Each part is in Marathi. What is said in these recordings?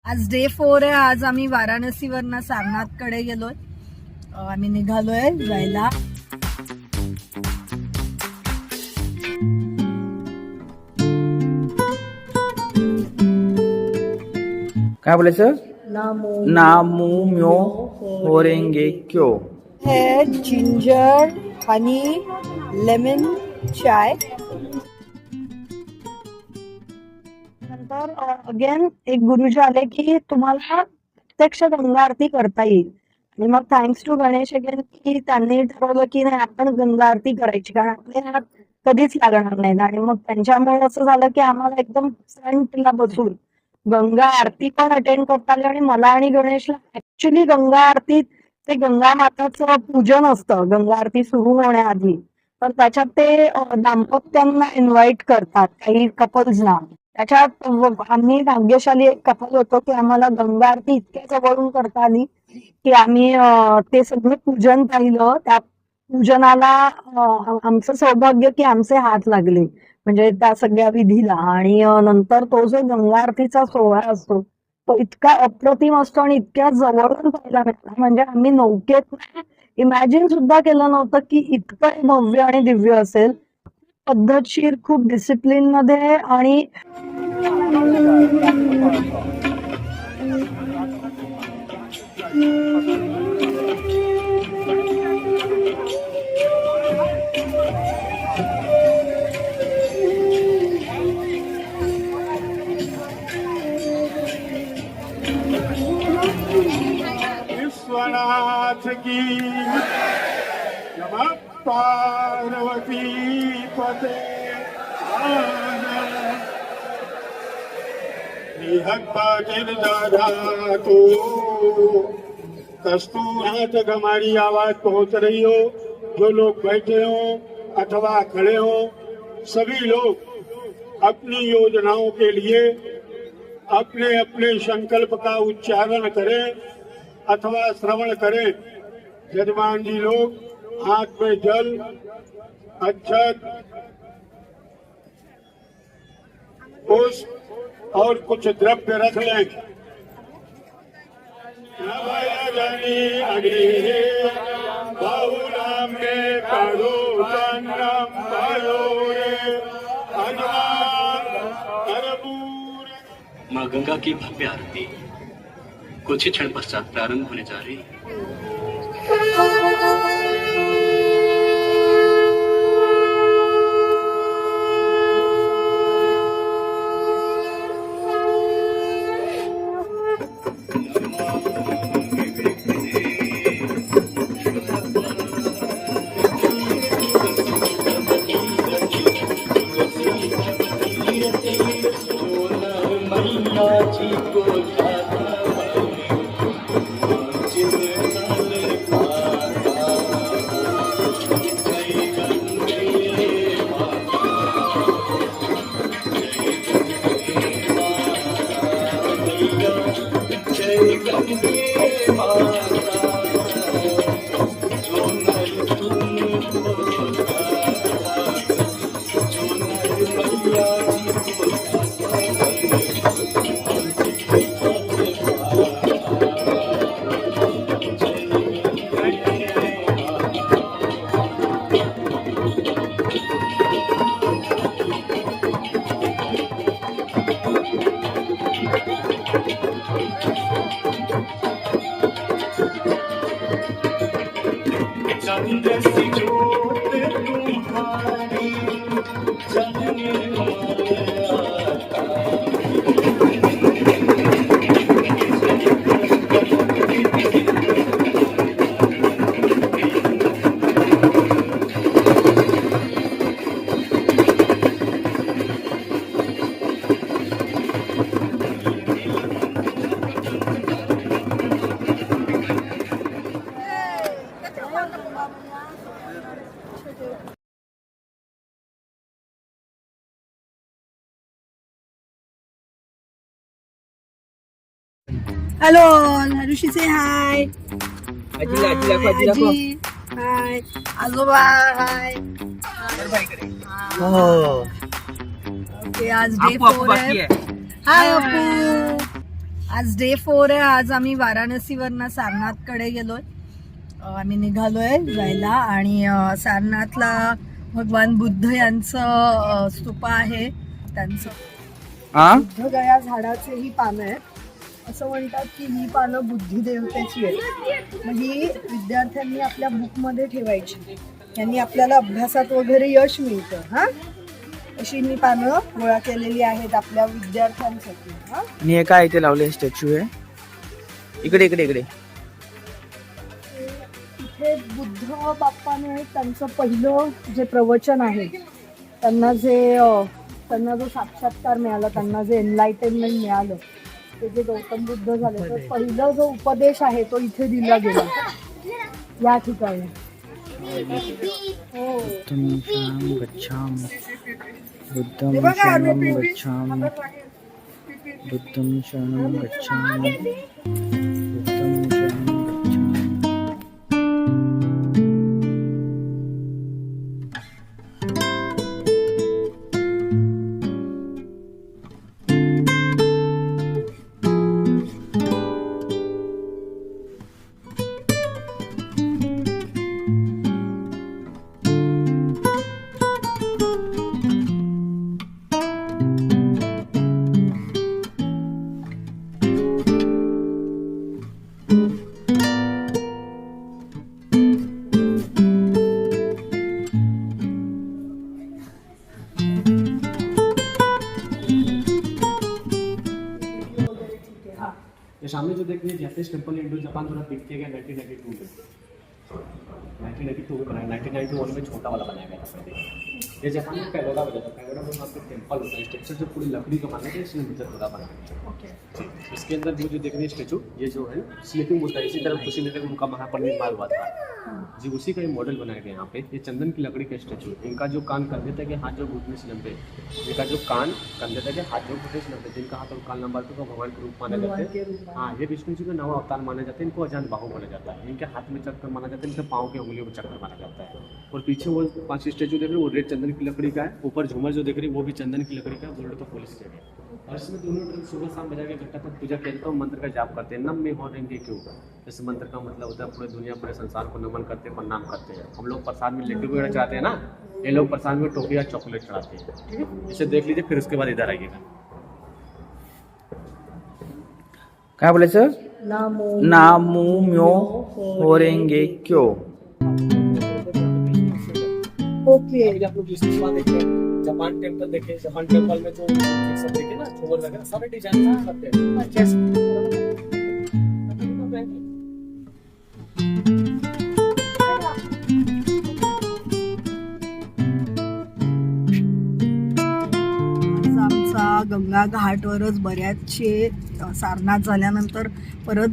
आज डे 4 आहे. आज आम्ही वाराणसीवरनं सारनाथ कडे गेलोय. आम्ही निघालोय जायला. काय बोलायचं? नामू म्यो होरेंगे क्यो है जिंजर हनी लेमन चाय. नंतर अगेन एक गुरुजी आले की तुम्हाला प्रत्यक्ष गंगा आरती करता येईल. आणि मग थँक्स टू गणेश अगेन की त्यांनी ठरवलं की नाही आपण गंगा आरती करायची, कारण आपल्या हात कधीच लागणार नाही. आणि मग त्यांच्यामुळे असं झालं की आम्हाला एकदम फ्रंटला बसून गंगा आरती पण अटेंड करता आली. आणि मला आणि गणेशला ऍक्च्युली गंगा आरतीत ते गंगा माताचं पूजन असतं गंगा आरती सुरू होण्याआधी. तर त्याच्यात ते दाम्पत्यांना इन्व्हाइट करतात, काही कपल्सना. त्याच्यात आम्ही भाग्यशाली एक कपल होतो की आम्हाला गंगा आरती इतक्या जवळून करता आली की आम्ही ते सगळं पूजन पाहिलं. त्या पूजनाला आमचं सौभाग्य की आमचे हात लागले, म्हणजे त्या सगळ्या विधीला. आणि नंतर तो जो गंगा आरतीचा सोहळा असतो तो इतका अप्रतिम असतो आणि इतक्या जवळून पाहायला मिळतो, म्हणजे आम्ही नौकेत इमॅजिन सुद्धा केलं नव्हतं की इतकं भव्य आणि दिव्य असेल. पद्धतशीर, खूप डिसिप्लिन मध्ये. आणि विश्वनाथ की नमः पार्वती पते निहत्ता दादा तो कस्तूरात हमारी आवाज पहुंच रही हो. जो लोग बैठे हो अथवा खड़े हो, सभी लोग अपनी योजनाओं के लिए अपने अपने संकल्प का उच्चारण करें अथवा श्रवण करें. यजमान जी लोग हाथ में जल, अक्षत, पुष्प और कुछ द्रव्य रख लें. माँ गंगा की भव्य आरती कुछ ही क्षण पश्चात प्रारंभ होने जा रही है. हॅलो हरुषी, से हाय. आजी हाय, आजोबा हाय. ओके, आज डे 4 आहे. हाय अप्पू. आज डे 4 आहे. आज आम्ही वाराणसीवरनं सारनाथकडे गेलोय. आम्ही निघालोय जायला आणि सारनाथला भगवान बुद्ध यांचं स्तूप आहे. त्यांचं बुद्धगया झाडाचे ही पानं आहेत. असं म्हणतात की ही पानं बुद्धिदेवतेची आहेत. मग ही विद्यार्थ्यांनी आपल्या बुकमध्ये ठेवायची. यांनी आपल्याला अभ्यासात वगैरे यश मिळतं. हा, अशी मी पानं गोळा केलेली आहेत आपल्या विद्यार्थ्यांसाठी. हा, आणि हे काय इथे लावले स्टॅच्यू आहे? इकडे इकडे इकडे इथे बुद्ध बाप्पाने त्यांचं पहिलं जे प्रवचन आहे, त्यांना जो साक्षात्कार मिळाला, त्यांना जे एनलाइटनमेंट मिळालं, ते जे गौतम बुद्ध झाले, तर पहिला जो उपदेश आहे तो इथे दिला गेला या ठिकाणी. बुद्धं शरणं गच्छामि बुद्धं शरणं गच्छामि बुद्धं शरणं गच्छामि बुद्धं शरणं गच्छामि. ये सामने जो देख रहे हैं जैपनीज टेम्पल इंडो जापान द्वारा बिल्ड किया गया 1992 में 1992 में बनाया. 1991 में छोटा वाला बनाया गया था. ये जापान में पैगोडा बना था. पैगोडा में वहाँ पे टेम्पल होता है. स्ट्रक्चर जो पूरी लकड़ी का बना है, इसमें भीतर थोड़ा बना है. इसके अंदर जो देख रहे हैं स्टेचू, ये जो है स्लीपिंग बुद्धा, इसी तरह उसी में उनका महापरिनिर्वाण हुआ था जी, उसी का मॉडल बनाया गया यहाँ पे. ये चंदन की लकड़ी का स्टेचू. इनका जो कान कंधे तक है, हाथ जो घुटने से लंबे. इनका जो कान कंधे तक है, हाथ जो घुटने से लंबे. जिनका हाथ और कान लंबा तो भगवान के रूप माना जाता है. हाँ, ये विष्णु जी का नवा अवतार माना जाता है. इनको अजान बाहु माना जाता है. इनके हाथ में चक्कर माना जाता है. इनके पाँव के उंगलियों में चक्कर माना जाता है. और पीछे वो 5 स्टेचू देख रहे हो, वो रेड चंदन की लकड़ी का है. ऊपर झूमर जो देख रहे हो वो भी चंदन की लकड़ी का है. बोल्ड तो पुलिस जगह. और इसमें दोनों टाइम सुबह शाम बजा के घंटा तक पूजा किया जाता है. मंत्र का जाप करते हैं. नम में हो रहेंगे क्यों. इस मंत्र का मतलब होता है पूरे दुनिया पूरे संसार को नमन करते हैं, प्रणाम करते हैं. हम लोग प्रसाद में लड्डू वगैरह चढ़ाते हैं ना, ये लोग प्रसाद में टोपी या चॉकलेट चढ़ाते हैं. ठीक है, इसे देख लीजिए, फिर उसके बाद इधर आइएगा. काय बोलायचं? नामो म्यो होरेंगे क्यो. ओके. अभी आप लोग इसके देख रहे हैं जापान टेम्पल देखे. जापान टेम्पल में जो सब देखे ना, झूमर वगैरह सारे डिजाइन करते हैं. आमचा गंगा घाटवरच बऱ्याचशे सारनाथ झाल्यानंतर परत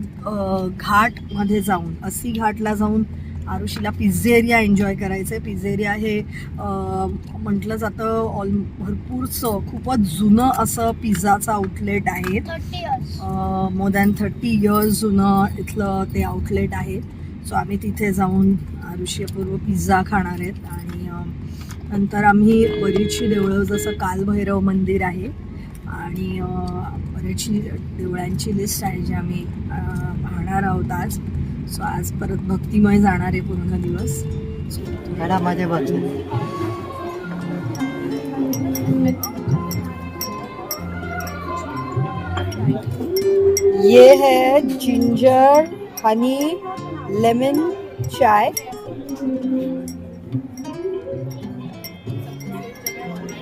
घाटमध्ये जाऊन अस्सी घाटला जाऊन आरुषीला पिझ्झेरिया एन्जॉय करायचं आहे. पिझ्झेरिया हे म्हटलं जातं भरपूरचं खूपच जुनं असं पिझ्झाचं आउटलेट आहे. मोर दॅन 30 इयर्स जुनं इथलं ते आउटलेट आहे. सो आम्ही तिथे जाऊन आरुषीपूर्व पिझ्झा खाणार आहेत. आणि नंतर आम्ही बरीचशी देवळं, जसं कालभैरव मंदिर आहे आणि बरीचशी देवळांची लिस्ट आहे जी आम्ही पाहणार आहोत आज. सो आज परत भक्तिमय जाणार आहे पूर्ण दिवस. घरामध्ये बसून ये है जिंजर हनी लेमन चाय.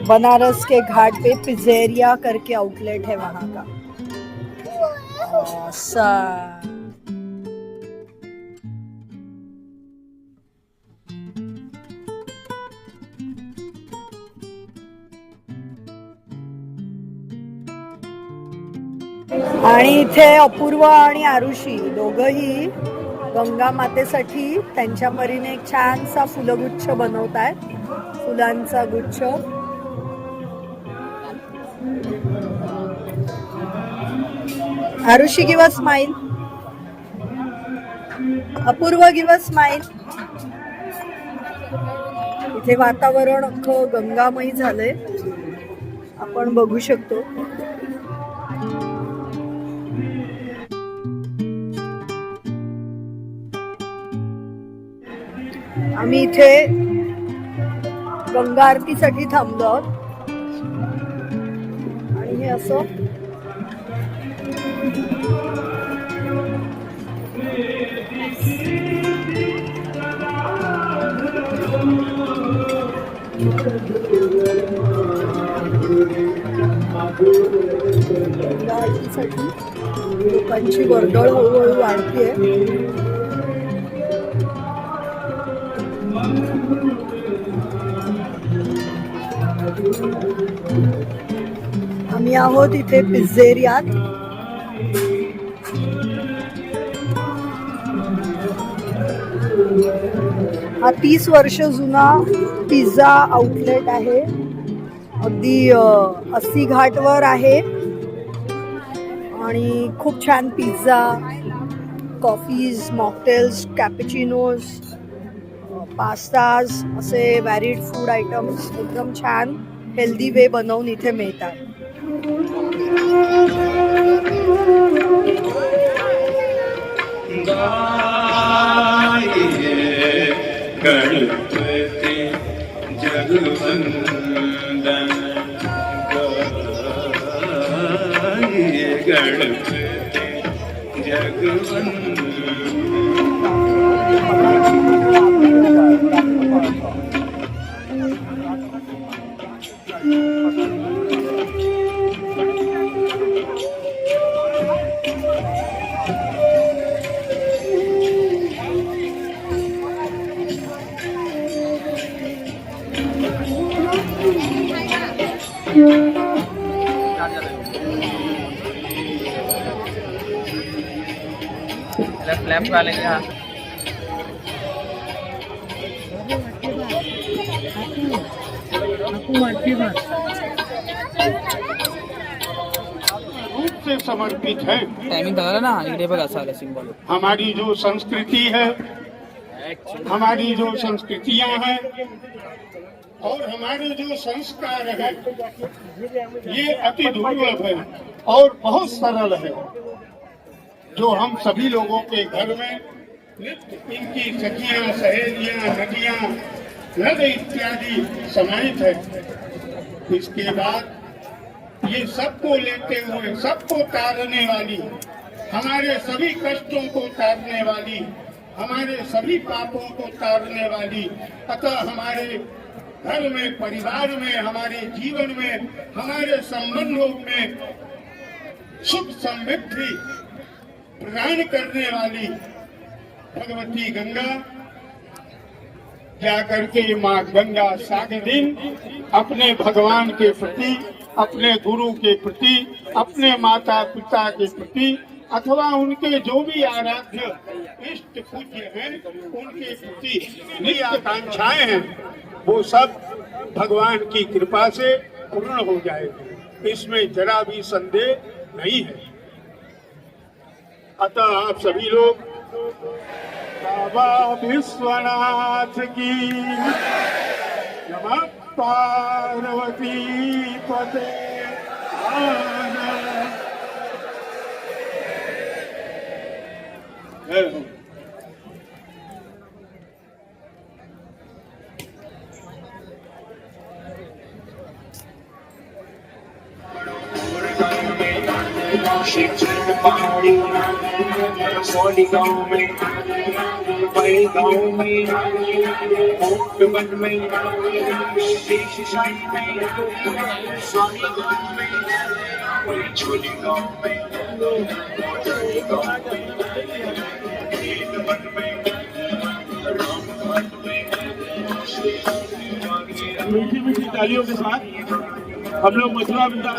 बनारस के घाट पे पिज़्ज़ेरिया करके आउटलेट है वहाँ का. आणि इथे अपूर्व आणि आरुषी दोघंही गंगा मातेसाठी त्यांच्या परीने एक छानसा फुलगुच्छ बनवत आहेत. फुलांचा गुच्छ. Aarushi give a smile. Apoorva give a smile. इथे वातावरण अख्खं गंगामय झालंय, आपण बघू शकतो. आम्ही इथे गंगा आरतीसाठी थांबलो आहोत आणि हे असं गंगा आरतीसाठी लोकांची वर्दळ हळूहळू वाढतीये. आम्ही आहोत इथे पिझ्झेरियात. हा 30 वर्ष जुना पिझ्झा आउटलेट आहे. अगदी 80 घाटवर आहे आणि खूप छान पिझ्झा, कॉफीज, मॉकटेल्स, कॅपुचिनोज, पास्ताज असे व्हॅरिड फूड आयटम्स एकदम छान हेल्दी वे बनवून इथे मिळतात. गणपति जगवंदन गाये गणपति जगवंदन. फ्लैप डालेंगे. हाँ रूप से समर्पित है. टाइमिंग दादा ना इकडे बघा साला सिंबल. हमारी जो संस्कृति है, हमारी जो संस्कृतियां हैं और हमारे जो संस्कार है, ये अति दुर्लभ है और बहुत सरल है, जो हम सभी लोगों के घर में नित्य इनकी सखियां, सहेलियां, नदियां, नद इत्यादि समाहित है. इसके बाद ये सबको लेते हुए, सबको तारने वाली, हमारे सभी कष्टों को तारने वाली, हमारे सभी पापों को तारने वाली, अतः हमारे घर में, परिवार में, हमारे जीवन में, हमारे संबंधों में सुख समृद्धि प्रदान करने वाली भगवती गंगा जाकर के माँ गंगा सात दिन अपने भगवान के प्रति, अपने गुरु के प्रति, अपने माता पिता के प्रति अथवा उनके जो भी आराध्य इष्ट पूज्य हैं उनके प्रति नित्य आकांक्षाएं हैं, वो सब भगवान की कृपा से पूर्ण हो जाएगी. इसमें जरा भी संदेह नहीं है. अतः आप सभी लोग बाबा विश्वनाथ की, नमः पार्वती पते. पहाड़ी सोनी गाँव में, बड़े गाँव में, मोट वन में, देश साई में, स्वामी गाँव में, छोटी गाँव में, मोटे गाँव में, खेत वन में, राम घाट में. मीठी मीठी तालियों के साथ हम लोग मथुरा वृंदावन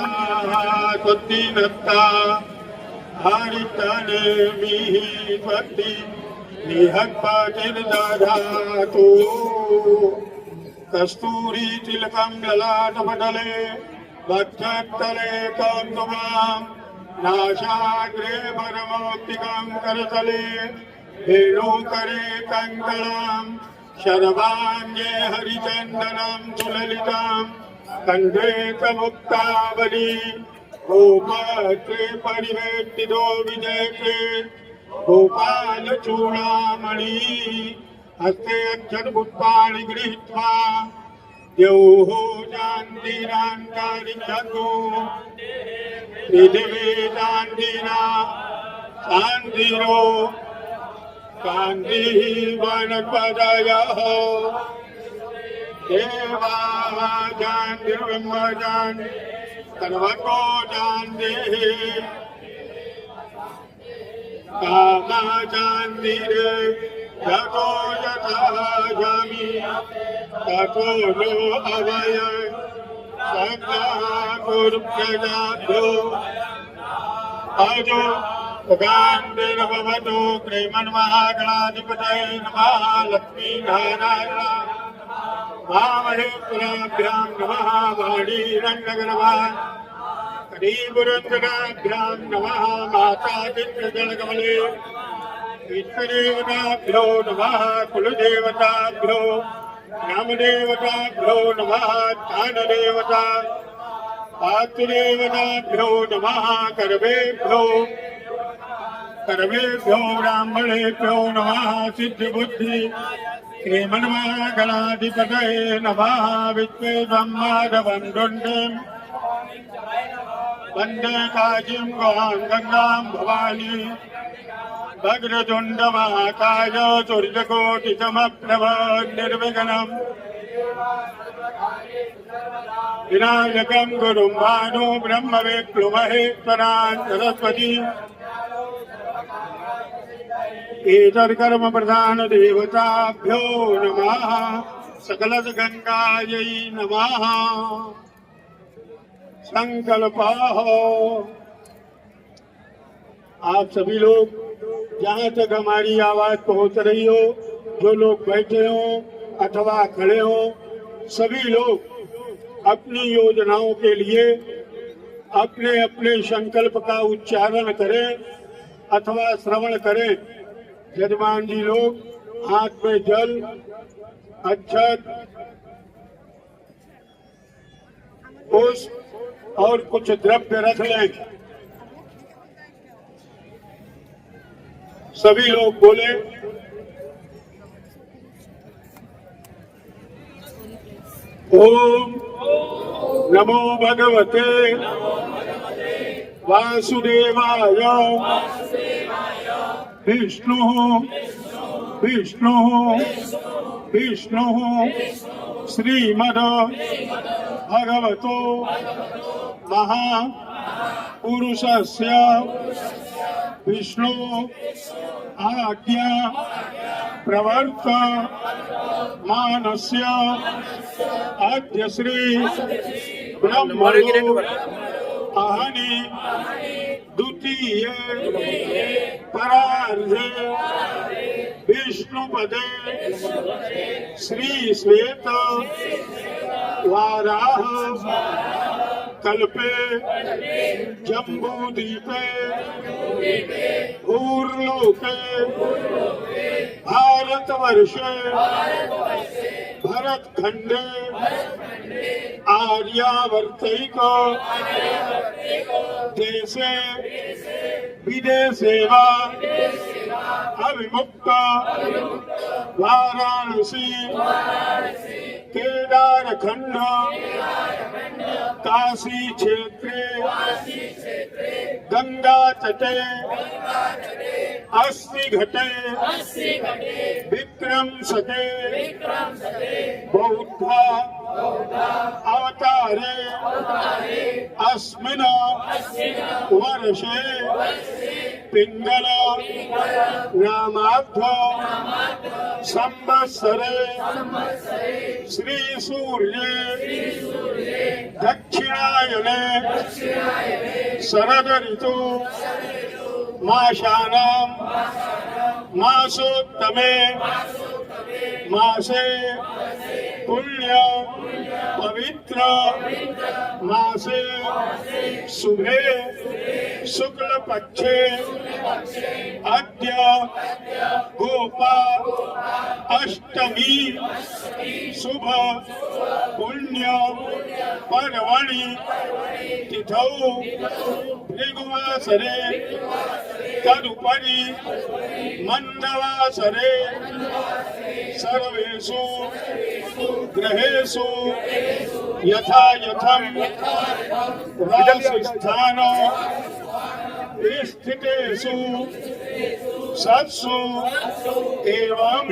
हरितने मिहिपति निहत पाटिल दाधातु कस्तूरी तिलकं ललाटपटले वक्षस्थले कौस्तुभं नासाग्रे परमौक्तिकं करतले वेणुकरे कङ्कणं शर्वाङ्गे हरिचन्दनं सुललितं कंधे मुक्तावली गोपत्रे परिवेष्टितो विजयते गोपाल चूड़ामणि हस्ते अक्षरपुष्पाणि गृहीत्वा द्यौः शान्तिरान्तारिक्षतो पृथिवी शान्तिना शान्तिरो शान्तिः वनस्पतयः देवाः शान्तिर्ब्रह्म शान्तिः सर्वतो शान्तिः कामा शान्तिर् ततो यथा जामि ततो नो अवय सदा कुरुप्रजाभ्यो अजो गान्धिर्भवतो श्रीमन्महागणाधिपतये नमः लक्ष्मीनारायण महामहेश्वराभ्यां नमः वाणीरङ्गगणवान् करीपुरन्दराभ्यां नमः मातादित्यजलकमले इष्टदेवताभ्यो नमः कुलदेवताभ्यो नामदेवताभ्यो नमः स्थानदेवता पातुदेवताभ्यो नमः कर्मेभ्यो ब्राह्मणेभ्यो नमः सिद्धिबुद्धि श्रीमन्महागणाधिपतये नमः विश्वेशम्माधवं दुण्डीं वन्दे काशीं गौं गङ्गां भवानी भद्रतुण्डमहाकाय सूर्यकोटिसमप्रभ निर्विघ्नं विनायकं गुरुं भानु ब्रह्मविष्णुमहेश्वरान् सरस्वती ईश्वरकर्म प्रधान देवताभ्यो नमः सकलगंगायै नमः संकल्पः। आप सभी लोग जहाँ तक हमारी आवाज पहुँच रही हो, जो लोग बैठे हो अथवा खड़े हो, सभी लोग अपनी योजनाओं के लिए अपने अपने संकल्प का उच्चारण करें अथवा श्रवण करें। यजमान जी लोग हाथ में जल, अक्षत, पुष्प और कुछ द्रव्य रख लें। सभी लोग बोले ओम नमो भगवते वासुदेवाय विष्णु विष्णु विष्णु श्रीमद् भगवतो महापुरुषस्य विष्णु आज्ञा प्रवर्त मानस्य अद्य श्री ब्रह्मणो अहनि द्वितीय परार्धे विष्णुपदे श्री श्वेत वाराह कल्पे जम्बूदीपे भूर्लोके भारतवर्षे भरतखंडे आर्यावर्तैक देशे विदेशे वा अविमुक्त वाराणसी केदारखंड काशी क्षेत्रे गंगा तटे अस्ति घटे विक्रम सते बौद्ध अवतारे अस्मिन् वर्षे पिंगल नामाब्ध संवत्सरे श्री सूर्य दक्षिणायने शरद ऋतु मासानां मासोत्तमे मासे पुण्य पवित्र मासे शुभे शुक्ल पक्षे अद्य गोपा अष्टमी शुभ पुण्य पर्वणि तिथौ ऋग्वासरे तदुपरि मन्दवासरे सर्वेषु ग्रहेषु यथा यथं राशिस्थान स्थितेषु सत्सु एवं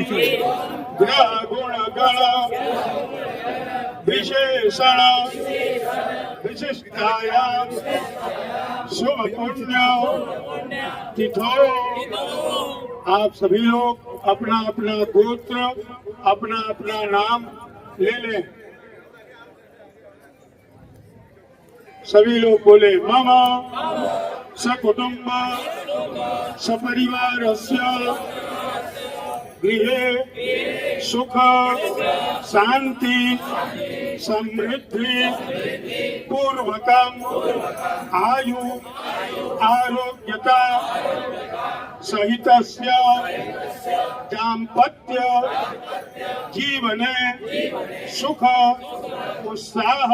ग्रह गुण गण विशेषण विशिष्टायां शुभ पुण्य तिथो आप सभी लोग अपना अपना गोत्र अपना अपना नाम ले लें। सभी लोग बोले मम सकुटुंब सपरिवारस्य गृहे सुख शांति समृद्धि पूर्वकम आयु आरोग्यता सहितस्य दाम्पत्य जीवने सुख उत्साह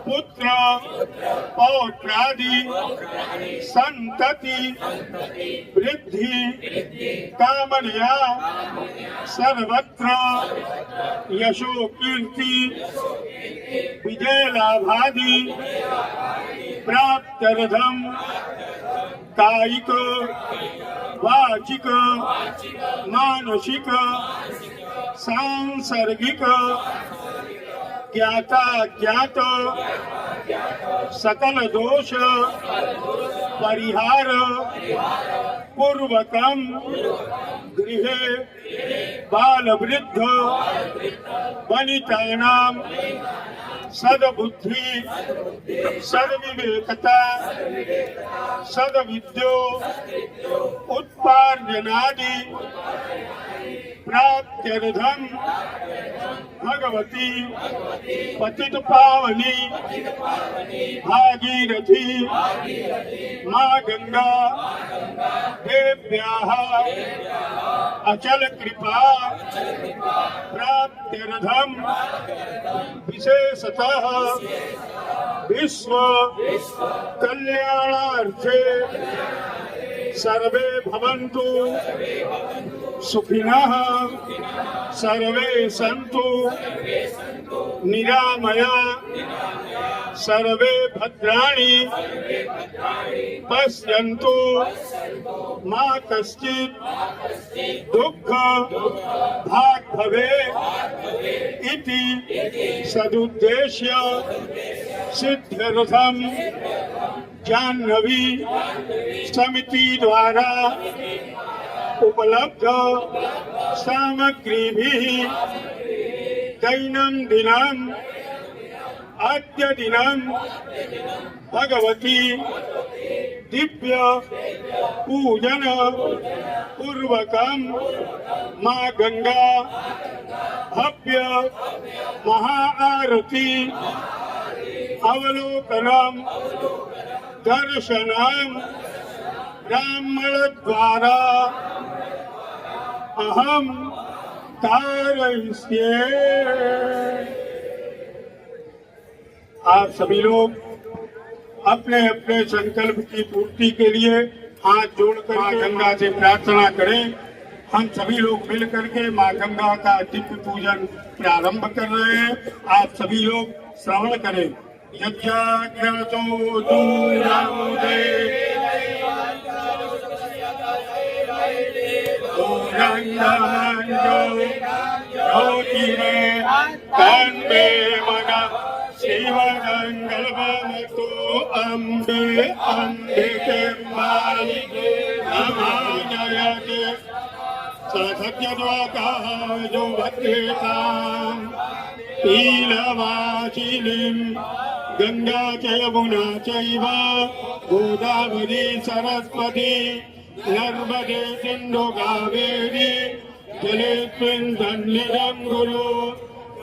पुत्र पौत्रादि संतति वृद्धि कामनया सर्वत्र यशो कीर्ति विजय लाभादि प्राप्त्यर्थम कायिक वाचिक मानसिक सांसर्गिक ज्ञाता ज्ञात सकल दोष परिहार पूर्वकम गृहे बाल वृद्ध वनितानां सद्बुद्धि सद्विवेकता सद्विद्यो उत्पार्जनादि प्राप्त्यर्थम भगवती पतित पावनी भागीरथी माँ गंगा देव्याः अचल कृपा प्राप्त्यर्थम विशेषतः विश्व कल्याणार्थे सर्वे भवन्तु सुखिनः सर्वे सन्तु निरामया सर्वे भद्राणि पश्यन्तु मा कश्चित् दुःख भाग् भवेत् इति सदुद्देश्य सिद्ध्यर्थम जाह्नवी समिति द्वारा उपलब्ध सामग्रीभिः दैनन्दिनम् अद्यदिनं भगवती दिव्य पूजन पूर्वकम माँ गंगा भव्य महाआरती अवलोकनम दर्शनम ब्राह्मण द्वारा अहम कारयिष्ये। आप सभी लोग अपने अपने संकल्प की पूर्ति के लिए हाथ जोड़कर माँ गंगा से प्रार्थना करें। हम सभी लोग मिल करके माँ गंगा का दिव्य पूजन प्रारंभ कर रहे हैं। आप सभी लोग श्रवण करें। यज्ञाग्रतो दूरामुदे ज्योतिरे तन्मे मना शिवगङ्गलवतो अम्बे अम्बिके मालिके नमाजयते ससत्यद्वाकायो भद्रेताम् नीलवासिनीं गंगा च यमुना चैव गोदावरी सरस्वती नर्मदे सिन्धु कावेरी जलेऽस्मिन् सन्निधं कुरु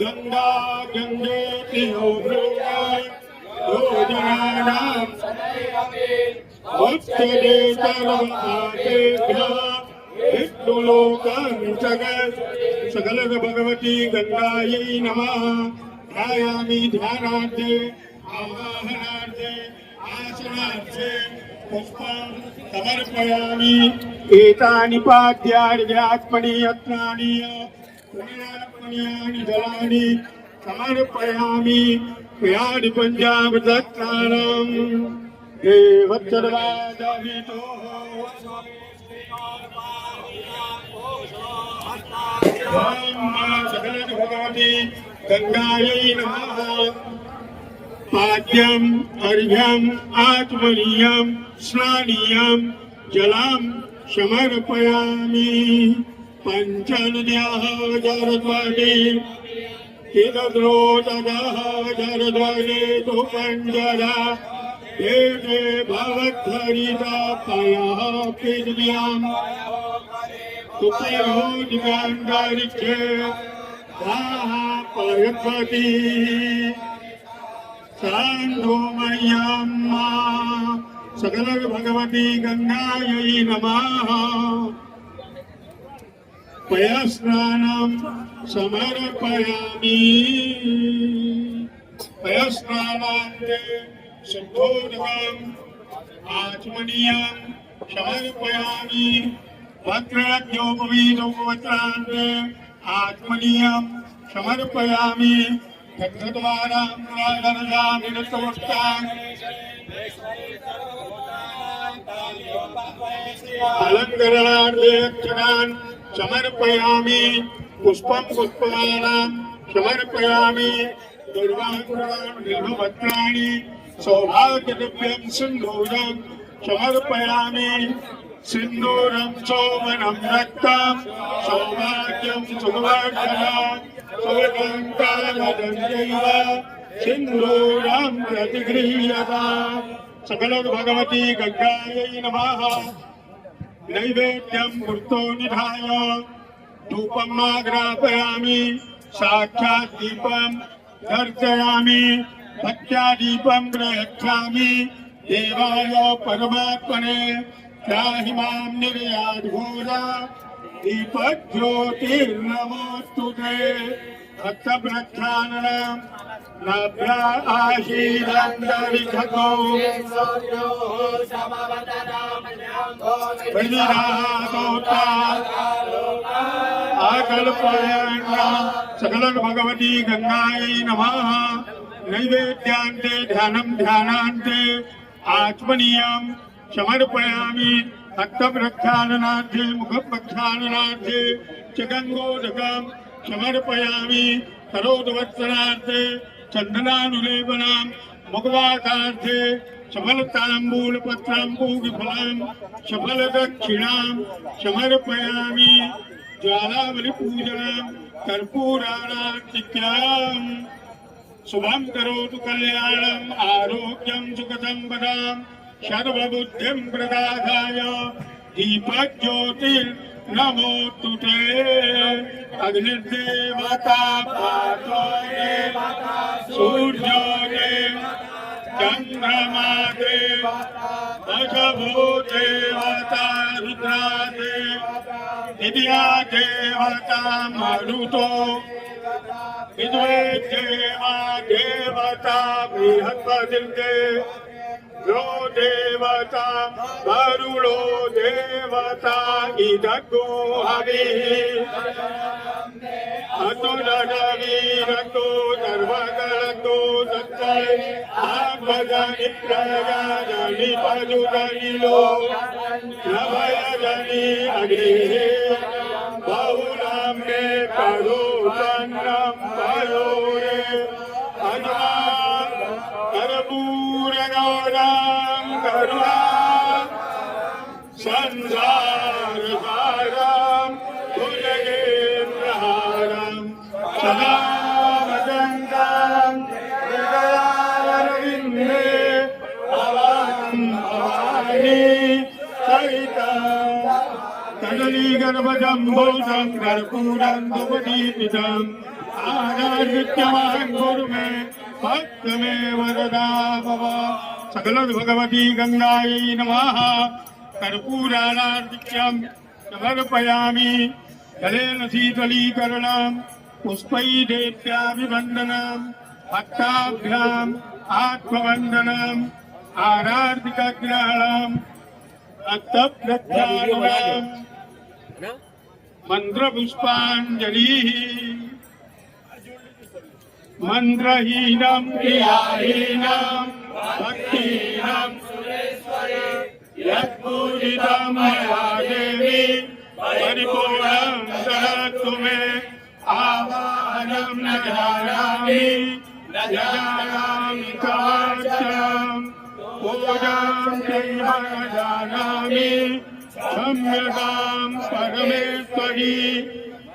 गंगा गंगेति यो ब्रूयात् योजनानां उत्तरे सर्वपापेभ्यः विष्णुलोकं सकल भगवती गंगायै नमः। ध्यायामि ध्यानार्थे आवाहनार्थे आसनार्थे पुष्पं समर्पयामि एतानि पाद्यार्घ्यात्मनि यत्नानि पुण्यात्मन्यानि जलानि समर्पयामि क्रियाणि पञ्चामृतस्नानं देवत्सर्वादवितो सकल भगवती गंगायै नमः पाद्यम् अर्घ्यम् आत्मनीयम् स्नानीयम् जलम् समर्पयामि पञ्चनद्याः जरद्वारे हिरद्रोदगः जरद्वारे तु पञ्जरा एते भवद्धरितापयः पृथिव्याम् उपयोगिकान्दारिचे पायपति सान्धोमय्यम्मा सकल भगवती गंगायै नमः पयस्नानं समर्पयामि पयस्नानान्ते शुद्धोदकम् आचमनीयं समर्पयामि वक्त्रयोपवीतोपवस्त्रान्ते आत्मनीयं समर्पयामि तद्द्वारां प्रादनजामि नतवस्तान् अलङ्करणार्थे अक्षरान् समर्पयामि पुष्पं पुष्पमालां समर्पयामि दुर्वाकुरान् बिल्वपत्राणि सौभाग्यदिव्यं सिन्दूरं समर्पयामि सिन्दूरं सौमनं रक्तं सौभाग्यं सुवर्धनं सुवर्धन्तामदन्यैव सिन्दूरं प्रतिगृह्यताम् सकल भगवती गंगायै नमः नैवेद्यं मूर्तो निधाय धूपम् आग्रापयामि साक्षात् दीपं दर्शयामि भक्त्या दीपं गृह्णामि देवाय परमात्मने त्राहि मां निर्याद्घोरा दीपज्योतिर्नमोऽस्तु ते भक्तप्रख्याननं नाभ्या आशीरन्तरिक्षतो प्रतिरातोत्ता आकल्पयन्ना सकल भगवती गंगायै नमः नैवेद्यान्ते ध्यानं ध्यानान्ते आत्मनीयं समर्पयामि भक्तप्रख्याननार्थे मुखप्रख्याननार्थे च गङ्गोदकं समर्पयामि करोदवत्सरार्थे चन्दनानुलेपनं मुखवाकार्थे सफलताम्बूलपत्राम्बूलफलं सफलदक्षिणां समर्पयामि ज्वालाबलिपूजनं कर्पूरारार्तिक्याम् शुभं करोतु कल्याणम् आरोग्यं सुखसम्पदाम् सर्वबुद्धिं प्रदाय दीपज्योतिर्नमोऽस्तु ते अग्निर्देवता पार्थो देवता सूर्यो देवता चन्द्रमा देवता दशभो देवता रुद्रा देवता विद्या देवता मरुतो विद्वे देवा देवता बृहस्पतिर्दे नो देवता वरुणो देवता इदगो हविः अतुलवीरतो सर्वगतो सत्तै आभजनि प्रयाजनि पजुदनिलो नभयजनि अग्निः बहुलं मे करो तन्नं पयोरे अजा कर्पूरगौरं करुणा संसारसारं भुजगेन्द्रहारं सदा वदन्तं हृदयारविन्दे भवानि सहितं कदलीगर्भजम्बूतं कर्पूरं धूपदीपितम् आनर्नित्यमहं कुरु मे भक्त मे वरदा भव सकल भगवती गंगायै नमः कर्पूरार्घ्यं समर्पयामि जलेन शीतलीकरणं पुष्पैदेत्याभिवन्दनं भक्ताभ्याम् आत्मवन्दनं आराधिकाग्रहणम् अतप्रध्यानम् मन्त्रपुष्पाञ्जलिः मन्त्रहीनं क्रियाहीनं भक्तिहीनं यत्पूजितं मया देवी परिपूर्णं ददातु मे आवाहनं न जानामि तवार्चनं पूजां चैव न जानामि सम्यगां परमेश्वरी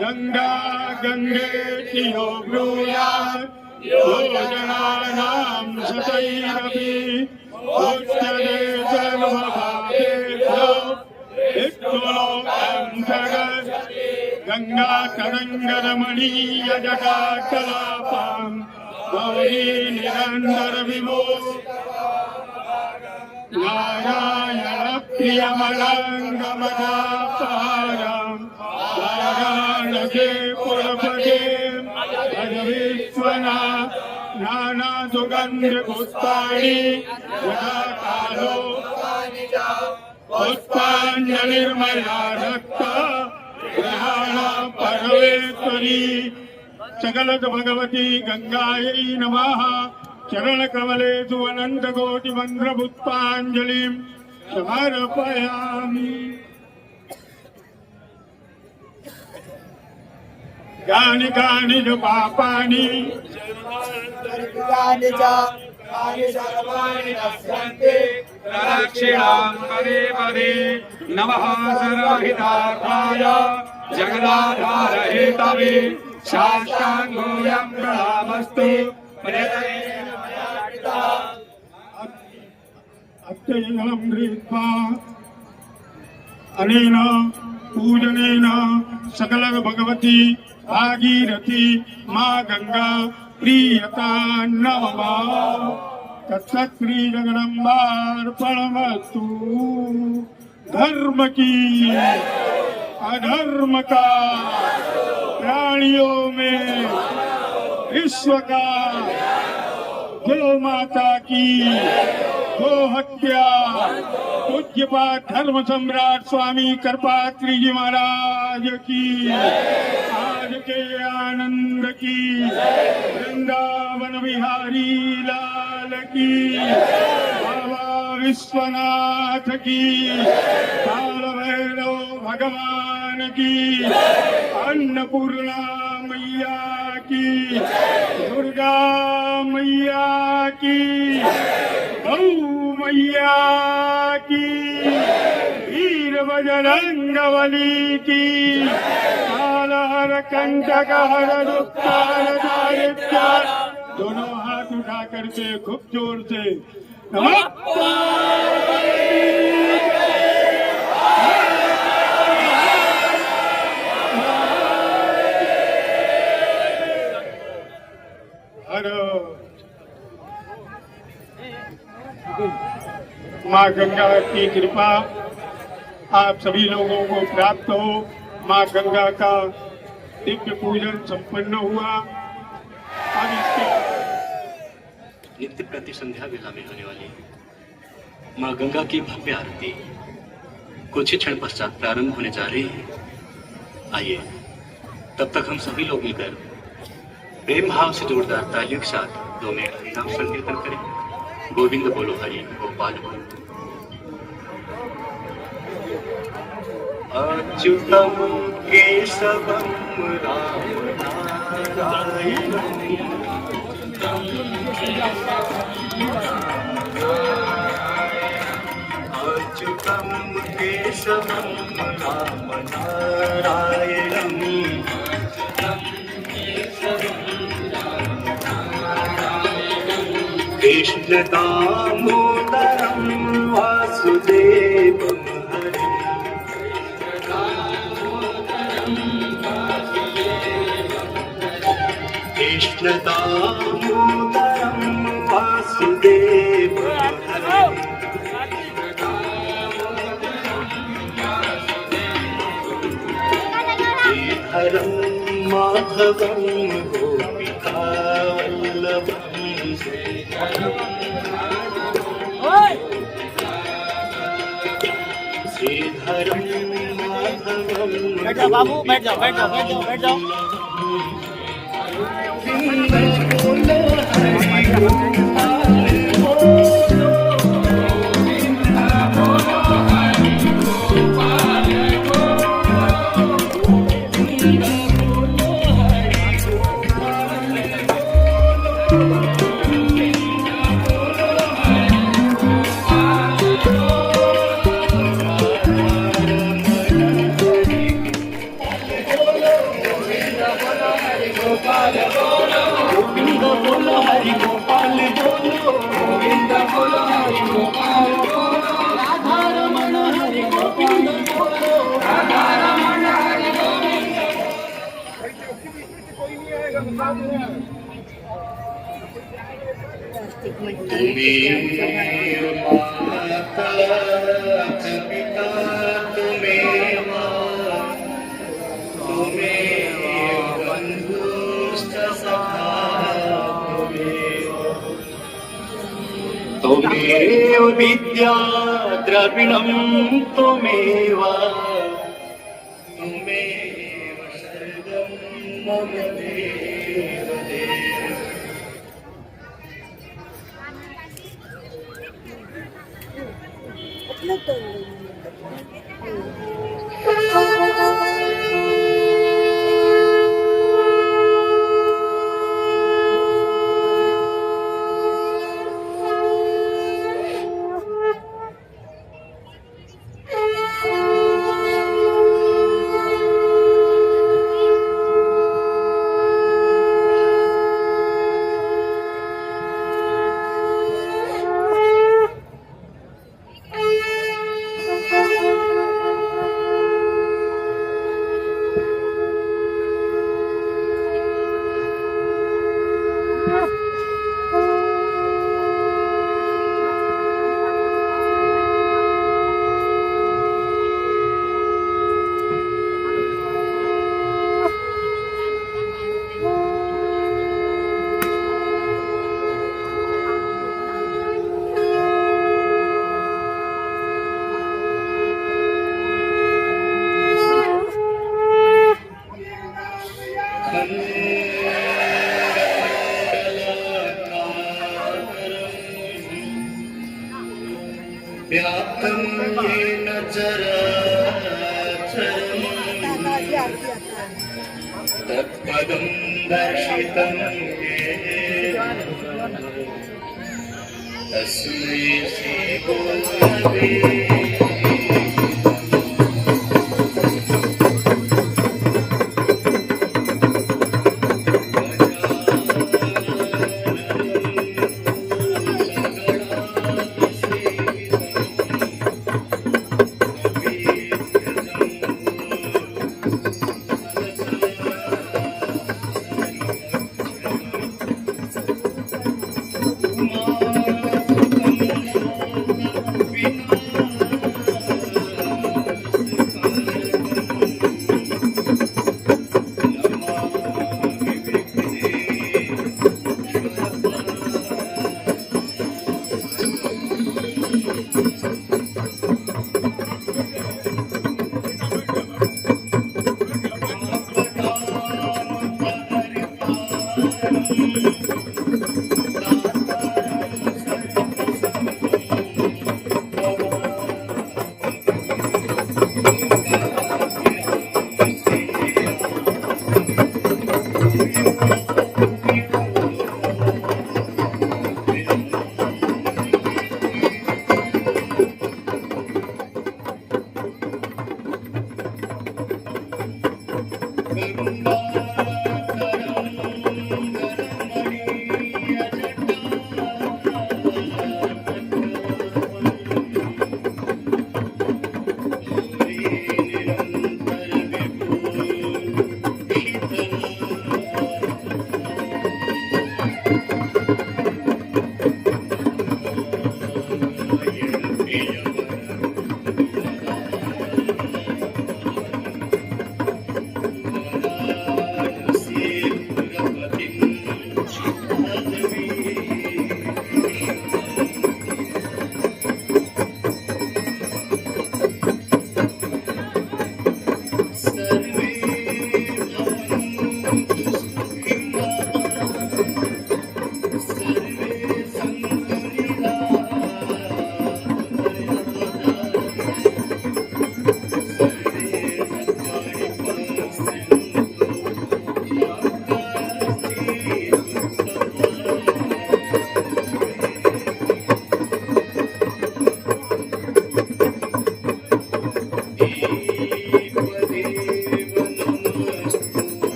गंगा गंगेति यो ब्रूयात् योजनानां सतैरपि उच्यते सर्वभावेभ्यो विष्णुलोकं जगत् गंगा तरङ्गरमणीय जटाकलापां गौरी निरन्तर विभो नारायणप्रियमलङ्गमदापारं वाराणसे पुरपदे भज विश्वनाथ नानासुगन्धपुष्पाणि यथा कालो पुष्पाञ्जलिर्मया रक्ता ग्रहाण परमेश्वरी सकलत भगवती गंगायै नमः चरणकमलेषु अनन्तकोटिमन्त्रपुष्पाञ्जलिं समर्पयामि। यानि कानि च पापानि प्रदक्षिणां पदे पदे नमः सर्वहितार्थाय जगदाधारहेतवे साष्टाङ्गोऽयं प्रणामस्तु अत्ययनं कृत्वा अनेन पूजनेन सकल भगवती भागीरथी माँ गंगा प्रियता नमः तत्सत् श्री जगदम्बार्पणमस्तु। धर्म की अधर्म का प्राणियों में विश्व का गो माता की गो हत्या पूज्यपाद धर्म सम्राट स्वामी कृपात्री जी महाराज की आज के आनंद की वृंदावन बिहारी लाल की बाबा विश्वनाथ की काल भैरव भगवान की अन्नपूर्णा मैया की दुर्गा मैया की गौ मैया की वीर बजरंगबली की कालहर कंटकहर दुष्कार दारिद्र्य दोनों हाथ उठा करके खूब जोर से नमः माँ गंगा की कृपा आप सभी लोगों को प्राप्त हो। माँ गंगा का दिव्य पूजन संपन्न हुआ। अब इसके नित्य प्रति संध्या वेला में होने वाली माँ गंगा की भव्य आरती कुछ ही क्षण पश्चात प्रारंभ होने जा रही है। आइए तब तक हम सभी लोग मिलकर प्रेम भाव से जोरदार तालियों के साथ 2 मिनट हरिनाम संकीर्तन करें। गोविंद बोलो हरि गोपाल बोलो। अच्युतम केशवम राम नारायणम अच्युतम केशवम राम नारायणम कृष्ण दामोदरं वासुदेवं हरिं कृष्ण दामोदरं वासुदेवं हरिं श्रीधरं माधवं गोपिकावल्लभं बैठ जाओ बाबू, बैठ जाओ, बैठ जाओ, बैठ जाओ, बैठ जाओ। त्वमेव विद्या द्रविणं त्वमेव त्वमेव सर्वं मम देव देव। व्याप्तं येन चराचरम् तत्पदं दर्शितं येन तस्मै श्रीगुरवे विना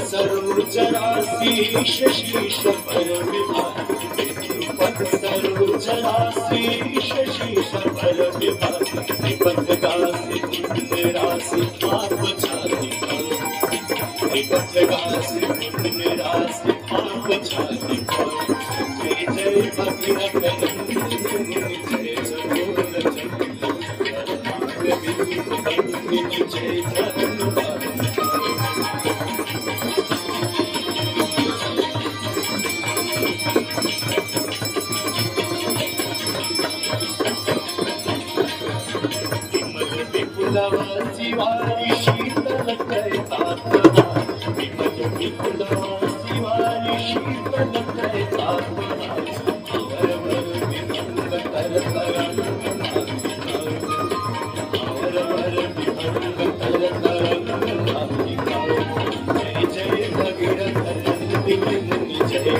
सरोजरासी शशीष पर विभाति सरोजरासी शशीष पर विभाति निबद्धगासी निरासी आप छाती निबद्धगासी निरासी आप छाती जय जय भगीरथ जय सरोज जय धन्यवाद शिवारी शीतल कैतात्मा विमल विपुला शिवारी शीतल कैतात्मा अवरवर विभंग कर अवरवर विभंग कर जय जय भगीरथ नंदिनी मुनि जय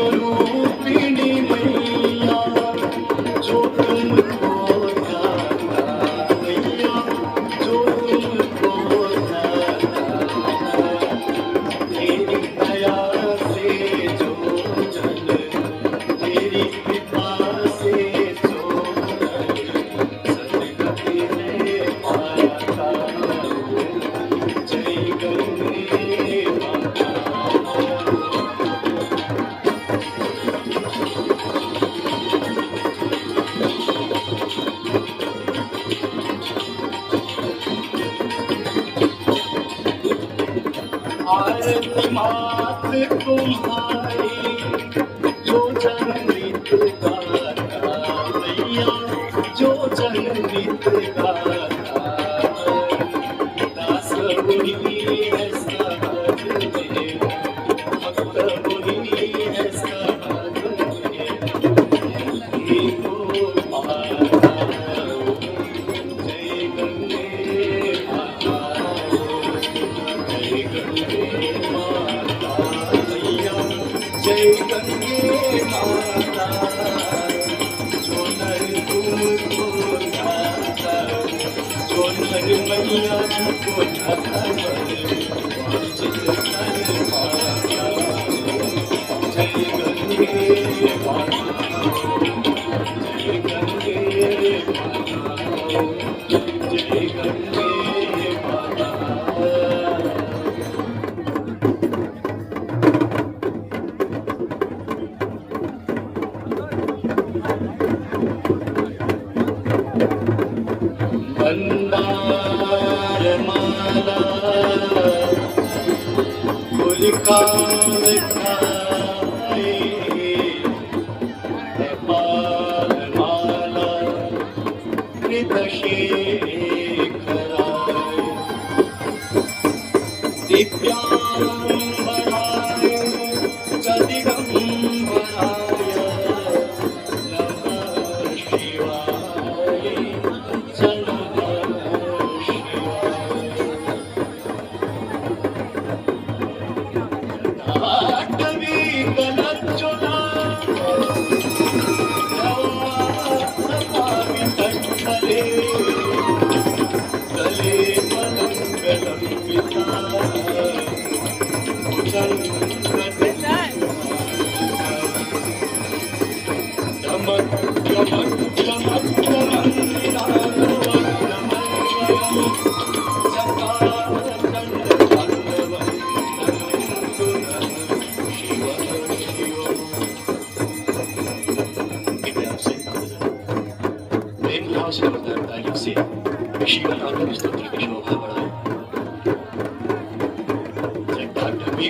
ब्रह्मस्वरूपिणी मैया जो तुमको ध्याता मैया जो तुमको ध्याता तेरी दया से जो जन तेरी कृपा से जो सदगति है पाता जय गंगे माता। आरती मात तुम्हारी जो जनमित गाता मैया जो जनमित गाता दास मुनि है सहज में भक्त मुनि है सहज में को पाता जय गंगे माता जय गंगे माता मैया जय गंगे माता जो नर तुमको ध्याता जो नर मैया तुमको ध्याता वांछित कर पाता जय गंगे माता जय गंगे माता जय गंगे माता। मंदार माला गुलकान खाए पाल माला कृतशेखराय दिव्यांबराय जदिगंबराय नमः शिवाय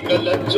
गलत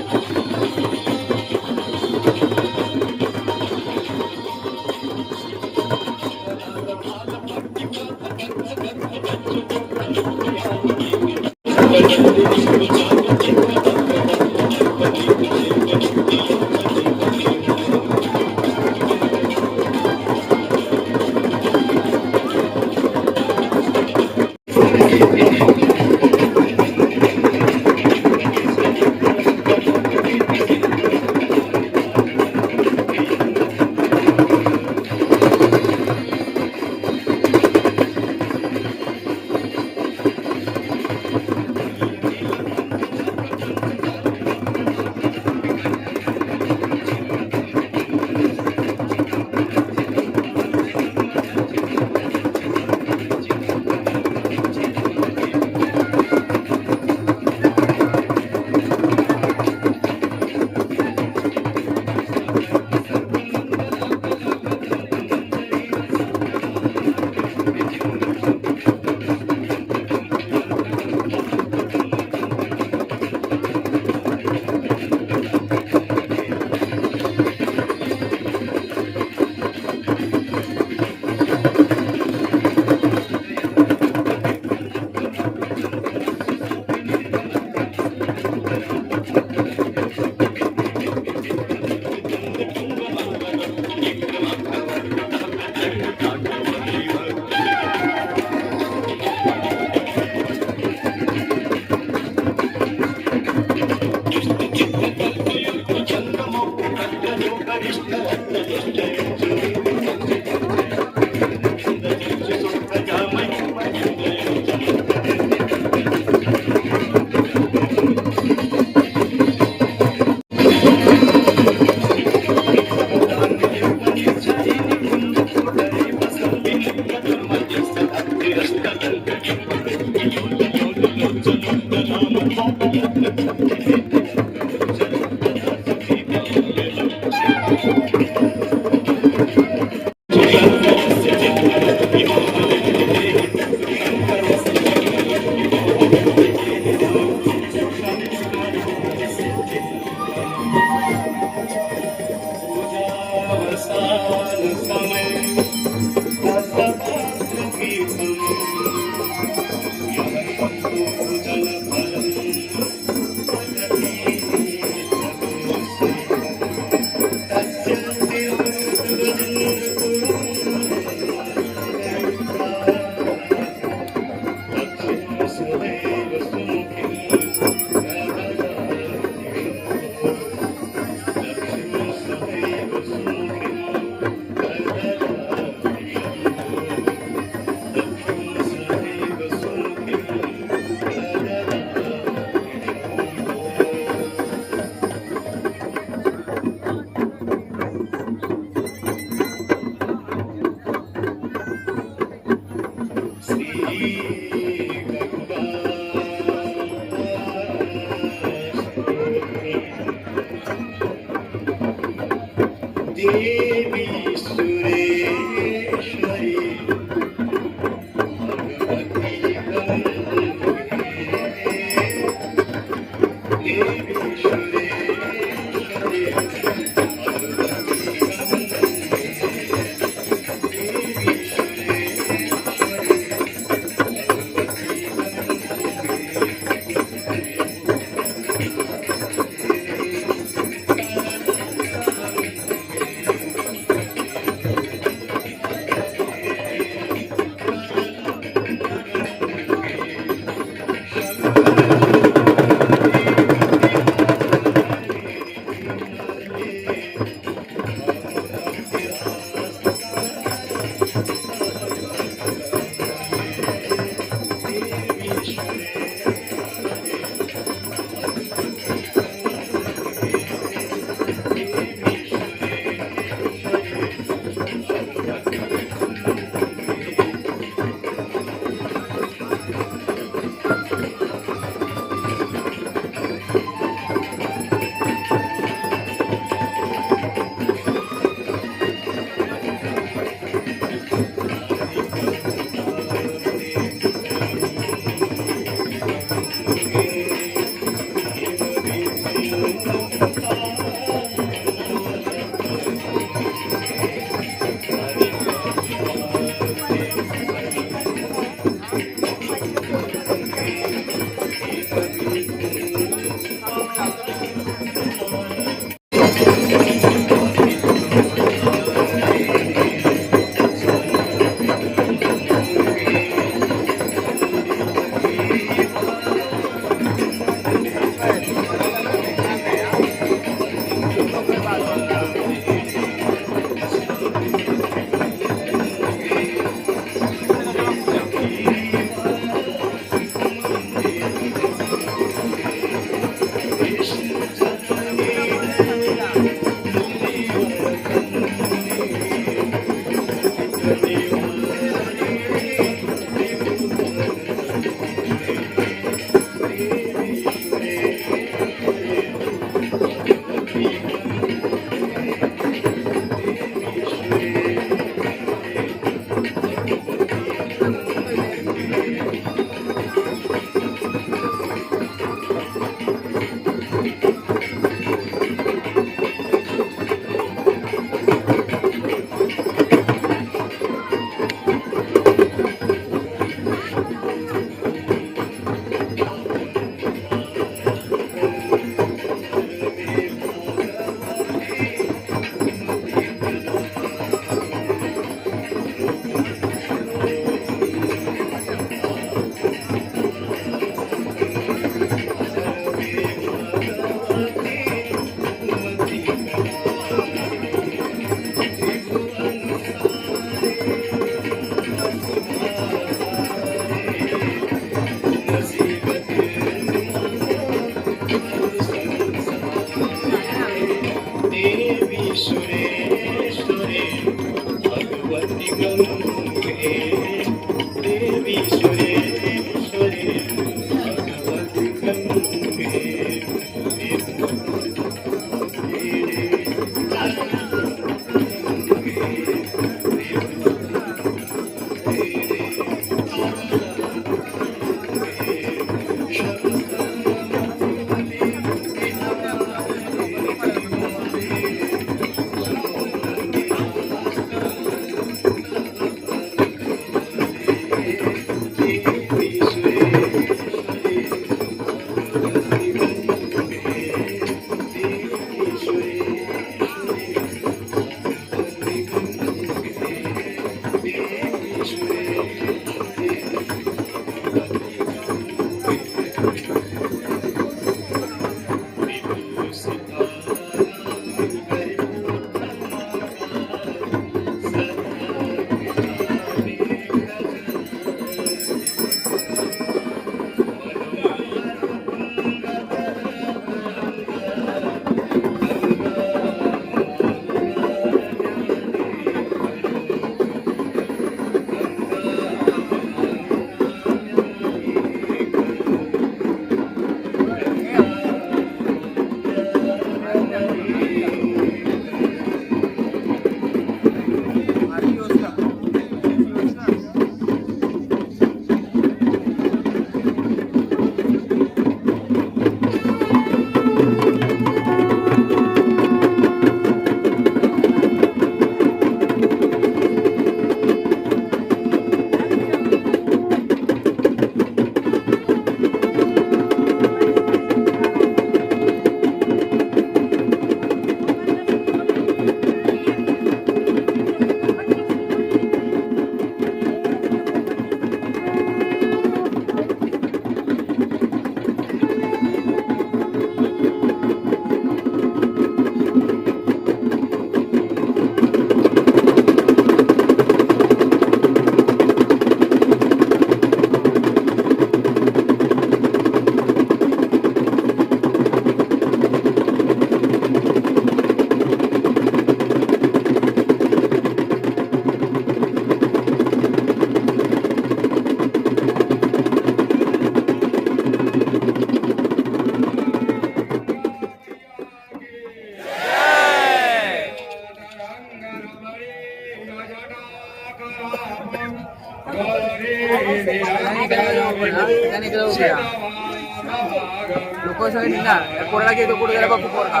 लोक सगळे ना कोणाला घेतो कुठे गेला बापू पोरगा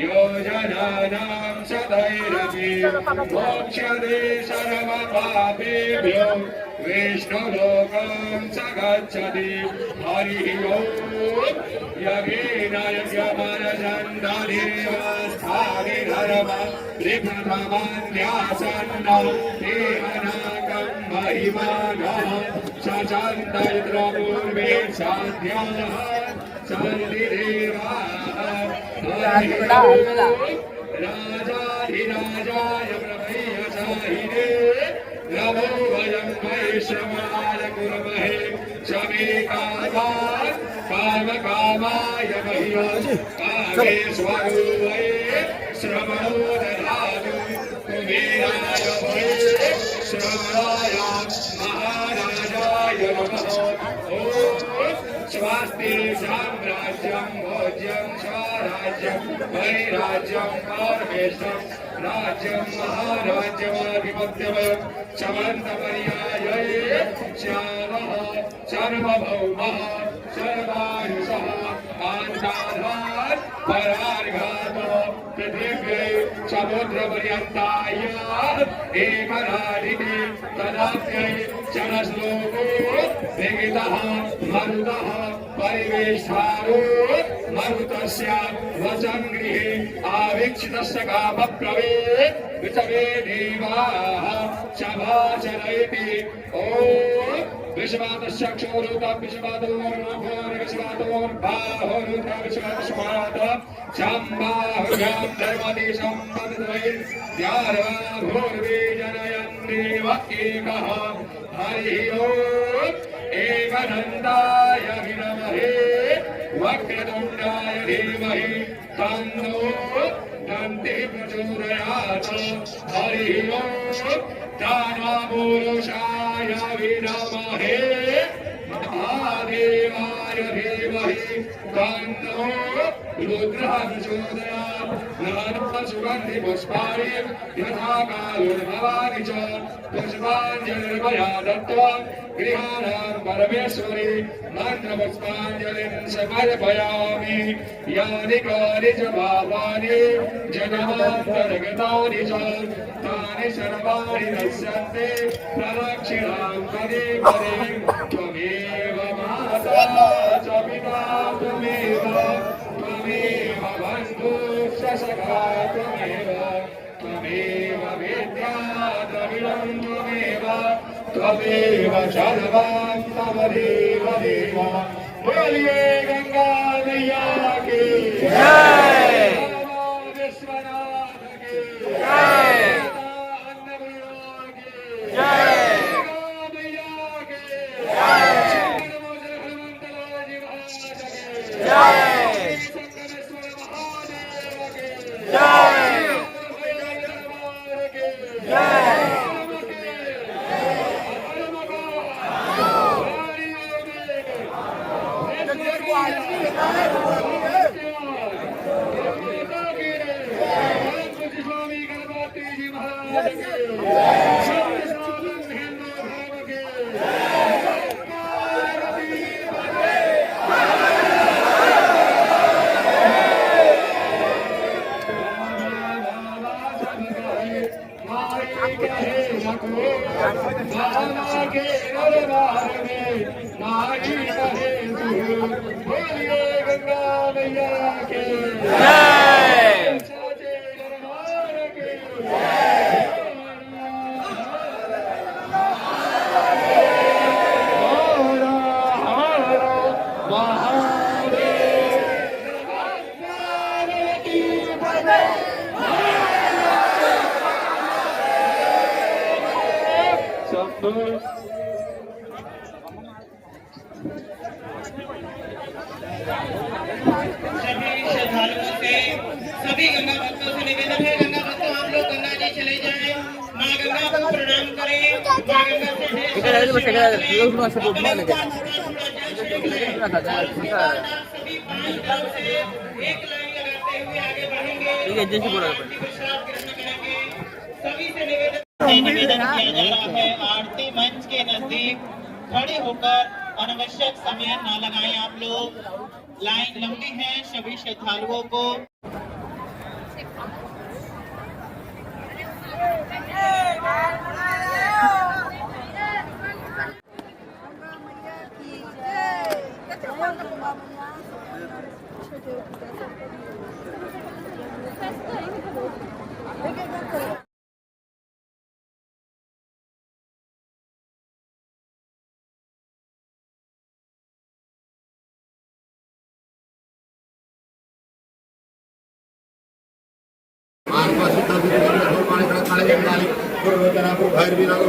योजनानां सदैरपि मोक्षदे सर्वपापेभ्यो विष्णुलोकं स गच्छति हरिः ओम् यज्ञेन यज्ञमनसन्धदेव स्थानिधर्म त्रिप्रथमन्यासन्न देहनाकं महिमानः सचन्तयित्रपूर्वे साध्याः राजाधिराजाय प्रभयसाय श्रवणाय कुर्महे शमे कामान् कामकामाय मह्यं कामेश्वरो वै श्रवणो ददातु कुबेराय वै श्रवणाय महाराजाय नमः ॐ स्वास्ति साम्राज्यं भोज्यं स्वराज्यं वैराज्यं परमेशं राज्यं महाराज्यमाधिपत्यमयं समन्तपर्याये श्यामः सर्वभौमः सर्वायुषः आन्ताधार परार्घातो पृथिव्यै समुद्रपर्यन्ताय एकराडिते तदाप्यै चरश्लोको विगितः मरुतः परिवेष्टारो मरुतस्य वचं गृहे आवीक्षितस्य कामप्रवे विचवे देवाः सभाचरयति ॐ विश्वातस्य क्षोरुतं विश्वातोर्भोर् विश्वातोर्बाहोरुतं विश्वातस्मात् सम्बाहुभ्यां धर्मदेशं मन्त्रैर्द्यार्वाभूर्विजनयन् देव एकः हरिः ॐ एकदन्ताय विद्महे वक्रतुण्डाय धीमहि तन्नो दन्तिः प्रचोदयात् हरिः ॐ दानवपुरुषाय विद्महे महादेवाय धीमहि तन्नो रुद्रः प्रचोदयात् नाना सुगन्धिपुष्पाणि यथा कालोद्भवानि च पुष्पाञ्जलिर्मया दत्त्वा गृहाणां परमेश्वरी मन्त्रपुष्पाञ्जलिं समर्पयामि यानि कानि च पापानि जन्मान्तर्गतानि च तानि सर्वाणि नश्यन्ति प्रदक्षिणां पदे पदे त्वमेव माता च पिता त्वमेव बन्धुश्च सखा त्वमेव विद्या द्रविणं त्वमेव सर्वं तवदेव देव बोलिए गंगा मैया की जय विश्वनाथ की जय अन्नपूर्णा की जय गंगा मैया की जय हनुमंतलाल जी महाराज की जय शंकरेश्वर महादेव की जय जय स्वामी गणपति जी महाराज के हिंदू धर्म के बोलिए गंगा मैया के जय साचे दरबार के सभी गंगा भक्तों से निवेदन है, गंगा भक्तों आप लोग गंगा जी चले जाएं, माँ गंगा को प्रणाम करें, माँ गंगा से सभी पांच दल से एक लाइन लगाते हुए आगे बढ़ेंगे, प्रसाद ग्रहण करेंगे। सभी से निवेदन किया जा रहा है, आरती मंच के नजदीक खड़े होकर अनावश्यक समय न लगाएं। आप लोग लाइन लंबी है, सभी श्रद्धालुओं को आर पास पानी खड़ा पूर्वजनापुर भैरवीनाथ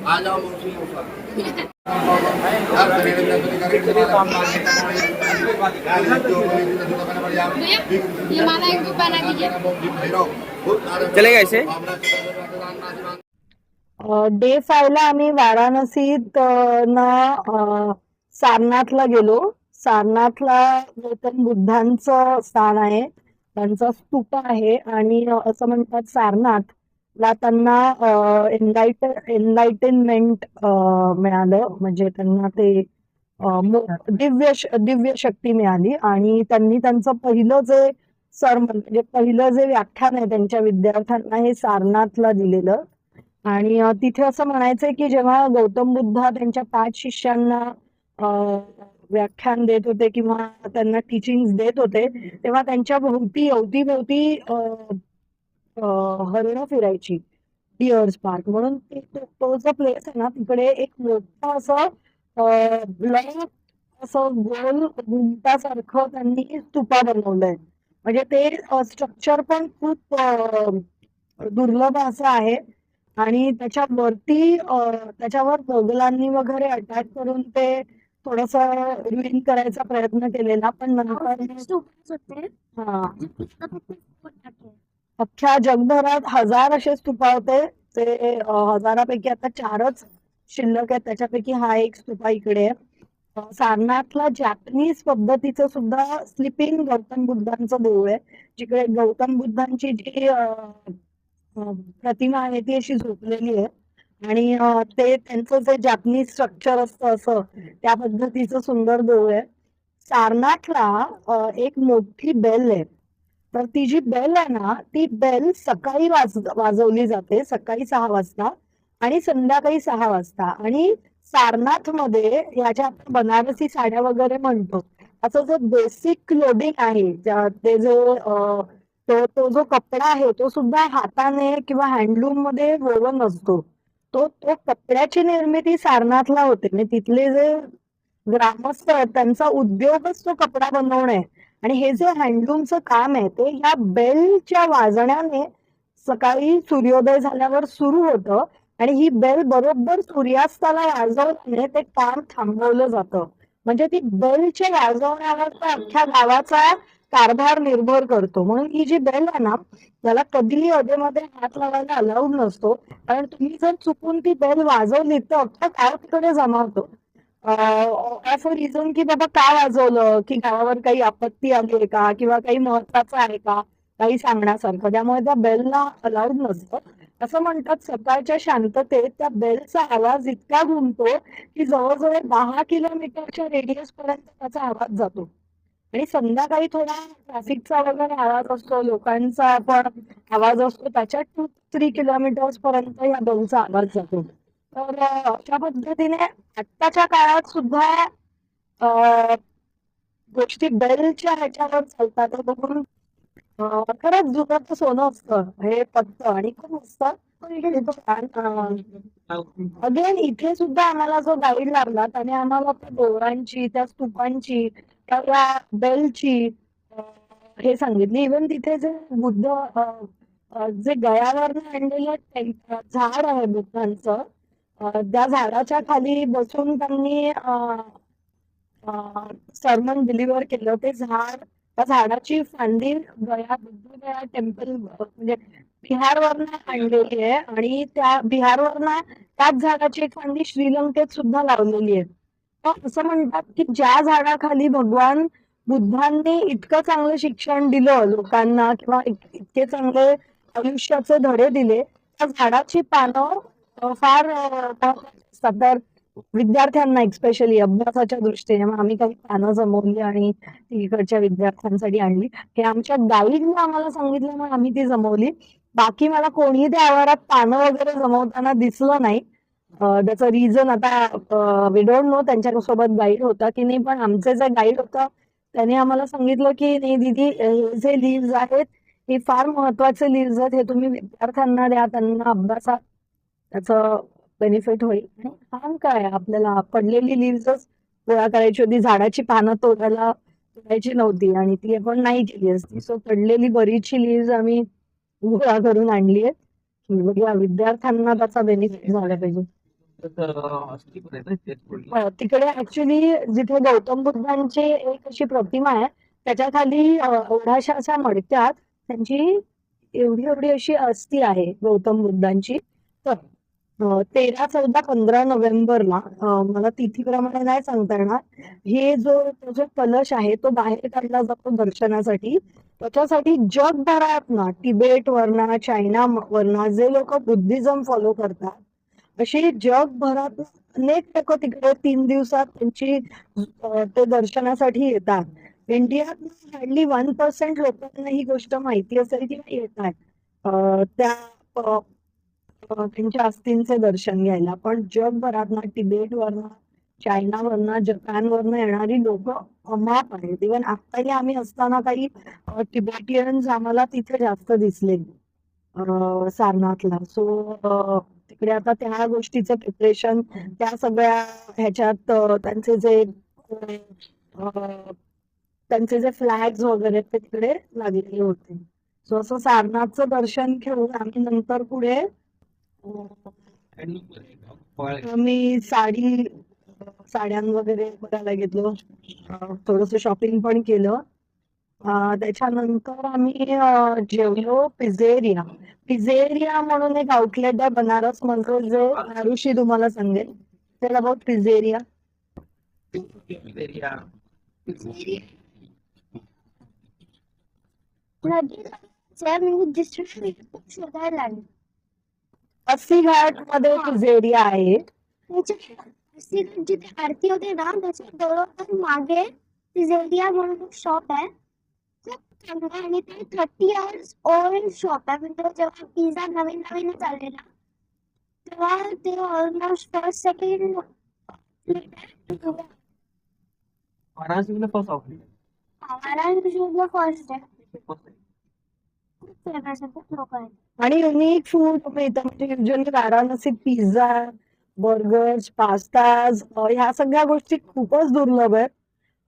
आ जाओ ये माला एक रुपया ना दीजिए। चलेगा ऐसे? डे 5 ला आम्ही वाराणसीत सारनाथला गेलो. सारनाथला गौतम बुद्धांचं स्थान आहे, त्यांचा स्तूप आहे आणि असं म्हणतात सारनाथला त्यांना एनलाइटनमेंट मिळालं, म्हणजे त्यांना ते दिव्य शक्ती मिळाली आणि त्यांनी त्यांचं पहिलं जे सरमन म्हणजे पहिलं जे व्याख्यान आहे त्यांच्या विद्यार्थ्यांना हे सारनाथला दिलेलं. आणि तिथे असं म्हणायचंय की जेव्हा गौतम बुद्ध त्यांच्या 5 शिष्यांना व्याख्यान देत होते किंवा त्यांना टीचिंग देत होते, तेव्हा त्यांच्या अवतीभोवती हरणं फिरायची, डिअर्स पार्क म्हणून. तो जो प्लेस आहे ना, तिकडे एक मोठं असं ब्लॉक असं गोल गुंटासारखं त्यांनी स्तूपा बनवलंय. म्हणजे ते स्ट्रक्चर पण खूप दुर्लभ असं आहे आणि त्याच्यावर मोगलांनी वगैरे अटॅक करून ते थोडस रुईन करायचा प्रयत्न केलेला, पण नंतर अख्ख्या जगभरात 1000 असे स्तूपा होते. ते 1000पैकी आता 4च शिल्लक आहेत, त्याच्यापैकी हा एक स्तूपा इकडे आहे. सारनाथला जॅपनीज पद्धतीचं सुद्धा स्लिपिंग गौतम बुद्धांचं देऊळ आहे, जिकडे गौतम बुद्धांची जी प्रतिमा आहे ती अशी झोपलेली आहे आणि ते त्यांचं जे जॅपनीज स्ट्रक्चर असतं असं त्या पद्धतीचं सुंदर देऊळ आहे. सारनाथला एक मोठी बेल आहे, तर ती जी बेल आहे ना, ती बेल सकाळी वाजवली जाते, सकाळी 6 वाजता आणि संध्याकाळी 6 वाजता. आणि सारनाथ मध्ये याच्या आपण बनारसी साड्या वगैरे म्हणतो, असं जो बेसिक क्लोदिंग आहे, ते जो तो जो कपडा आहे तो सुद्धा हाताने किंवा हँडलूम मध्ये वोवन असतो. तो कपड्याची निर्मिती सारनाथला होते. म्हणजे तिथले जे ग्रामस्थ आहेत त्यांचा उद्योगच तो कपडा बनवणे आहे. आणि हे जे हँडलूमचं काम आहे ते या बेलच्या वाजण्याने सकाळी सूर्योदय झाल्यावर सुरू होतं आणि ही बेल बरोबर सूर्यास्ताला वाजवल्याने ते काम थांबवलं जातं. म्हणजे ती बेलच्या वाजवण्यावर तर अख्ख्या गावाचा कारभार निर्भर करतो. म्हणून ही जी बेल आहे ना, त्याला कधीही अधेमध्ये हात लावायला अलाउड नसतो, कारण तुम्ही जर चुकून ती बेल वाजवली तर अख्खा गाव तिकडे जमावतो. असं रिझन की बाबा का वाजवलं, की गावावर काही आपत्ती आली आहे का किंवा काही महत्वाचं आहे का काही सांगण्यासारखं, त्यामुळे त्या बेलला अलाउड नसतं. असं म्हणतात सकाळच्या शांततेत त्या बेलचा आवाज इतका घुमतो की जवळजवळ 10 किलोमीटरच्या रेडियस पर्यंत त्याचा आवाज जातो. आणि संध्याकाळी थोडा ट्रॅफिकचा वगैरे आवाज असतो, लोकांचा पण आवाज असतो, त्याच्या 2-3 किलोमीटर्स पर्यंत या बेलचा आवाज जातो. तर अशा पद्धतीने आत्ताच्या काळात सुद्धा गोष्टी बेलच्या ह्याच्यावर चालतात. बघून खरंच जुनं सोनं असतं हे पत्त आणि खूप असतं. अगेन इथे सुद्धा आम्हाला जो गाईड लागला त्याने आम्हाला त्या डोंगरांची, त्या स्तूपांची, त्या बेलची हे सांगितली. इव्हन तिथे जे बुद्ध जे गयावरनं आणलेलं झाड आहे बुद्धांचं, त्या झाडाच्या खाली बसून त्यांनी सरमन डिलिव्हर केलं. ते झाड, त्या झाडाची फांदी बुद्धगया टेम्पल म्हणजे बिहारवरनं आणलेली आहे आणि त्या बिहारवरनं त्याच झाडाची एक फांदी श्रीलंकेत सुद्धा लावलेली आहे. असं म्हणतात की ज्या झाडाखाली भगवान बुद्धांनी इतकं चांगलं शिक्षण दिलं लोकांना किंवा इतके चांगले आयुष्याचे धडे दिले, त्या झाडाची पानं फार असतात. तर विद्यार्थ्यांना एक्स्पेशली अभ्यासाच्या दृष्टीने मग आम्ही काही पानं जमवली आणि ती इकडच्या विद्यार्थ्यांसाठी आणली. हे आमच्या गाईडने आम्हाला सांगितलं मग आम्ही ती जमवली. बाकी मला कोणी त्या आवारात पानं वगैरे जमवताना दिसलं नाही. त्याचं रिझन आता वी डोंट नो त्यांच्यासोबत गाईड होता की नाही, पण आमचे जे गाईड होता त्याने आम्हाला सांगितलं की नाही दीदी, हे जे लीव्ज आहेत हे फार महत्वाचे लीव्ज आहेत, हे तुम्ही विद्यार्थ्यांना द्या, त्यांना अभ्यासात त्याचं बेनिफिट होईल. आणि काम काय आहे, आपल्याला पडलेली लीव्हच गोळा करायची होती, झाडाची पानं तोडायची नव्हती आणि ती आपण नाही केली असती. सो पडलेली बरीचशी लीव्ज आम्ही गोळा करून आणली आहेत की बघा विद्यार्थ्यांना त्याचा बेनिफिट झाला पाहिजे. तिकडे ऍक्च्युली जिथे गौतम बुद्धांची एक अशी प्रतिमा आहे त्याच्या खाली एवढ्याशा अशा मडक्यात त्यांची एवढी एवढी अशी अस्थी आहे गौतम बुद्धांची. तर 13, 14, 15 नोव्हेंबरला मला तिथीप्रमाणे नाही सांगता येणार, हे जो कलश आहे तो बाहेर काढला जातो दर्शनासाठी. त्याच्यासाठी जगभरात ना, तिबेट वरना, चायना वरना जे लोक बुद्धिझम फॉलो करतात असे जगभरात अनेक लोक तिकडे 3 दिवसात त्यांची ते दर्शनासाठी येतात. इंडियात हार्डली 1% लोकांना ही गोष्ट माहिती असेल किंवा येतात त्या त्यांच्या अस्थींचे दर्शन घ्यायला. पण जगभरात ना, तिबेट वरनं, चायना वरनं, जपान वरनं येणारी लोक अमाप आहेत. इव्हन आत्ताही आम्ही असताना काही तिबेटियन्स आम्हाला तिथे जास्त दिसले सारनाथला. सो तिकडे आता त्या गोष्टीचं प्रिपरेशन, त्या सगळ्या ह्याच्यात त्यांचे जे फ्लॅग्स वगैरे ते तिकडे लागलेले होते. सो असं सारनाथचं दर्शन घेऊन आम्ही नंतर पुढे मी साड्या वगैरे बघायला गेलो, थोडस शॉपिंग पण केलं. त्याच्यानंतर आम्ही जेवलो पिझेरिया म्हणून एक आउटलेट आहे बनारस मध्ये, जे आरुषी तुम्हाला सांगेल. Tell about pizzeria. Assi Ghat मध्ये पिझेरिया आहे. जिथे आरती होते ना त्याच्या बरोबर मागे पिझेरिया म्हणून एक शॉप आहे आणि ते 30 years ओल्ड शॉप आहे. म्हणजे जेव्हा पिझ्झा नवीन नवीन चाललेला तेव्हा ते ऑलमोस्ट फर्स्ट सेकंड वाराणसीला फर्स्ट आउटलेट. वाराणसीला फर्स्ट आहे. खूप फेमस आहे, खूप लोक आहेत. आणि युनिक फूड मिळतं. म्हणजे युजली वाराणसीत पिझ्झा, बर्गर्स, पास्ताज ह्या सगळ्या गोष्टी खूपच दुर्लभ आहेत.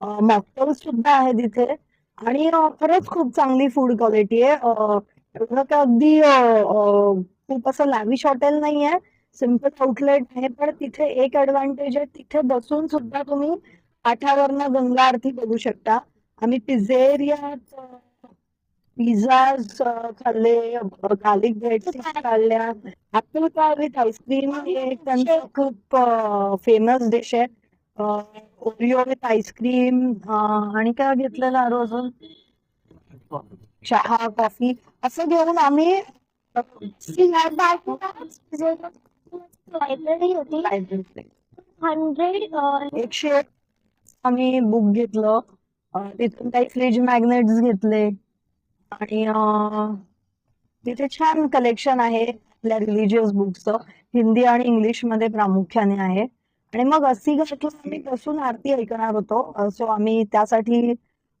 मॉकटेल्स सुद्धा आहे तिथे आणि खरंच खूप चांगली फूड क्वालिटी आहे. एवढं का अगदी खूप असं लॅविश हॉटेल नाही आहे, सिम्पल आउटलेट आहे. पण तिथे एक ऍडव्हान्टेज आहे, तिथे बसून सुद्धा तुम्ही काठावरनं गंगा आरती बघू शकता. आम्ही पिझेरियात पिझ्झाज खाल्ले, गार्लिक ब्रेड खाल्ल्या, ऍपल पाय विथ आईस्क्रीम हे त्यांचं खूप फेमस डिश आहे. ओरिओ विथ आईस्क्रीम आणि काय घेतलेलं अजून चहा, कॉफी असं घेऊन आम्ही लायब्ररी होती 100 आम्ही बुक घेतलं. तिथून काही फ्रीज मॅग्नेट्स घेतले आणि तिथे छान कलेक्शन आहे आपल्या रिलिजियस बुक्सचं, हिंदी आणि इंग्लिश मध्ये प्रामुख्याने आहे. आणि मग अस्सी घाटला आम्ही बसून आरती ऐकणार होतो. सो आम्ही त्यासाठी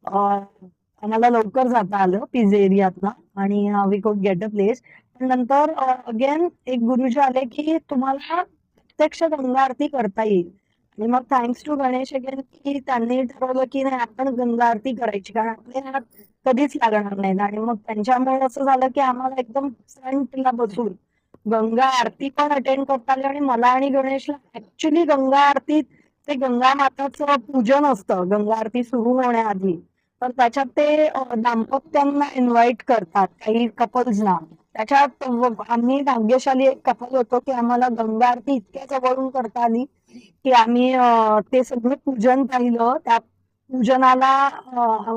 आम्हाला लवकर जाता आलं पिझेरियातला आणि we could get a place. पण नंतर अगेन एक गुरुजी आले की तुम्हाला प्रत्यक्ष गंगा आरती करता येईल. आणि मग थँक्स टू गणेश अगेन की त्यांनी ठरवलं की नाही आपण गंगा आरती करायची, कारण आपल्याला कधीच लागणार नाही. आणि मग त्यांच्यामुळे असं झालं की आम्हाला एकदम फ्रंटला बसून गंगा आरती पण अटेंड करता आली. आणि मला आणि गणेशला ऍक्च्युली गंगा आरतीत ते गंगा माताचं पूजन असतं गंगा आरती सुरू होण्याआधी. तर त्याच्यात ते दाम्पत्यांना इन्व्हाइट करतात, काही कपल्सना. त्याच्यात आम्ही भाग्यशाली एक कपल होतो की आम्हाला गंगा आरती इतक्या जवळून करता आली की आम्ही ते सगळं पूजन पाहिलं. त्या पूजनाला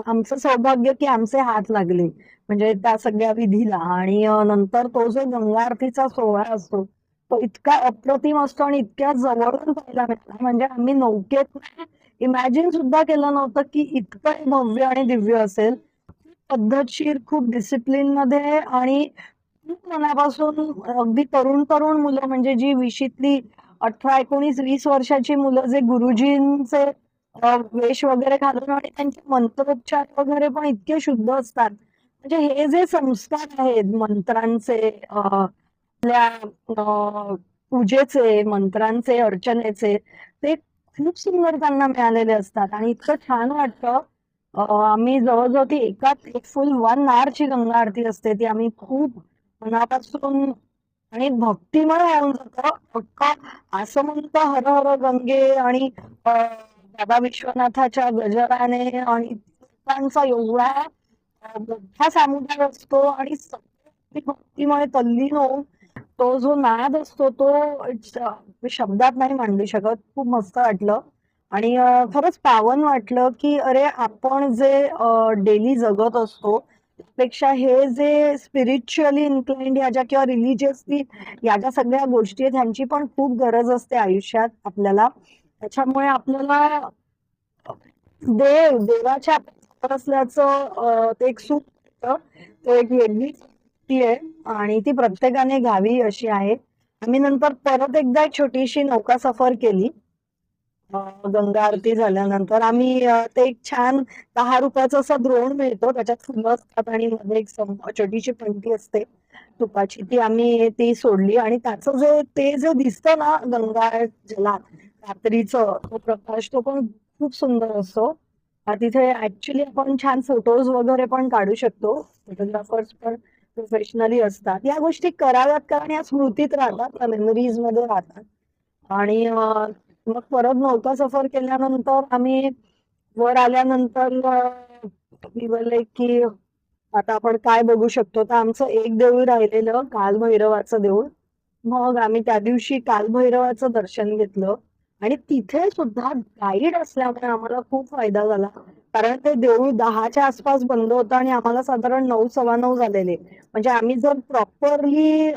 आमचं सौभाग्य की आमचे हात लागले म्हणजे त्या सगळ्या विधीला. आणि नंतर तो जो गंगा आरतीचा सोहळा असतो तो इतका अप्रतिम असतो आणि इतक्या जवळून पाहायला मिळतो. म्हणजे आम्ही नौकेत इमॅजिन सुद्धा केलं नव्हतं की इतकं भव्य आणि दिव्य असेल. पद्धतशीर, खूप डिसिप्लिन मध्ये आणि खूप मनापासून अगदी तरुण मुलं, म्हणजे जी 20ली 18, 19, 20 वर्षाची मुलं जे गुरुजींचे वेश वगैरे घालून आणि त्यांचे मंत्रोच्चार वगैरे पण इतके शुद्ध असतात. म्हणजे हे जे संस्कार आहेत मंत्रांचे, आपल्या पूजेचे, मंत्रांचे, अर्चनेचे, ते खूप सुंदर त्यांना मिळालेले असतात आणि इतकं छान वाटतं. आम्ही जवळजवळ ती एक फुल 1 hour ची गंगा आरती असते, ती आम्ही खूप मनापासून आणि भक्तिमय होऊन जातं. असं म्हणतं हर हर गंगे आणि बाबा विश्वनाथाच्या गजराने आणि लोकांचा एवढा मोठा समुदाय असतो आणि सगळी भक्तिमय तल्लीन होऊन तो जो नाद असतो तो मी शब्दात नाही मांडू शकत. खूप मस्त वाटलं आणि खरंच पावन वाटलं की अरे आपण जे डेली जगत असतो त्यापेक्षा हे जे स्पिरिच्युअली इन्क्लाइंड ह्याच्या किंवा रिलिजियसली या ज्या सगळ्या गोष्टी आहेत ह्यांची पण खूप गरज असते आयुष्यात आपल्याला. त्याच्यामुळे आपल्याला देवाच्या असल्याचं ते एक सुख होतं. तो एक वेगळी ती आहे आणि ती प्रत्येकाने घ्यावी अशी आहे. आम्ही नंतर परत एकदा एक छोटीशी नौका सफर केली. गंगा आरती झाल्यानंतर आम्ही ते एक छान 10 रुपयाचा असा द्रोण मिळतो, त्याच्यात फुलं असतात आणि मध्ये एक छोटीशी पंटी असते तुपाची, ती सोडली आणि त्याचं जे दिसतं ना गंगा जलात रात्रीचं तो प्रकाश तो पण खूप सुंदर असतो. तिथे ऍक्च्युली आपण छान फोटोज वगैरे पण काढू शकतो. फोटोग्राफर्स पण प्रोफेशनली असतात. या गोष्टी कराव्यात कारण या स्मृतीत राहतात, मेमरीज मध्ये राहतात. आणि मग परत नौका सफर केल्यानंतर आम्ही वर आल्यानंतर मी बोलले की आता आपण काय बघू शकतो. तर आमचं एक देऊळ राहिलेलं कालभैरवाचं देऊळ. मग आम्ही त्या दिवशी कालभैरवाचं दर्शन घेतलं आणि तिथे सुद्धा गाईड असल्यामुळे आम्हाला खूप फायदा झाला. कारण ते देऊळ 10च्या आसपास बंद होतं आणि आम्हाला साधारण 9, 9:15 झालेले. म्हणजे आम्ही जर प्रॉपरली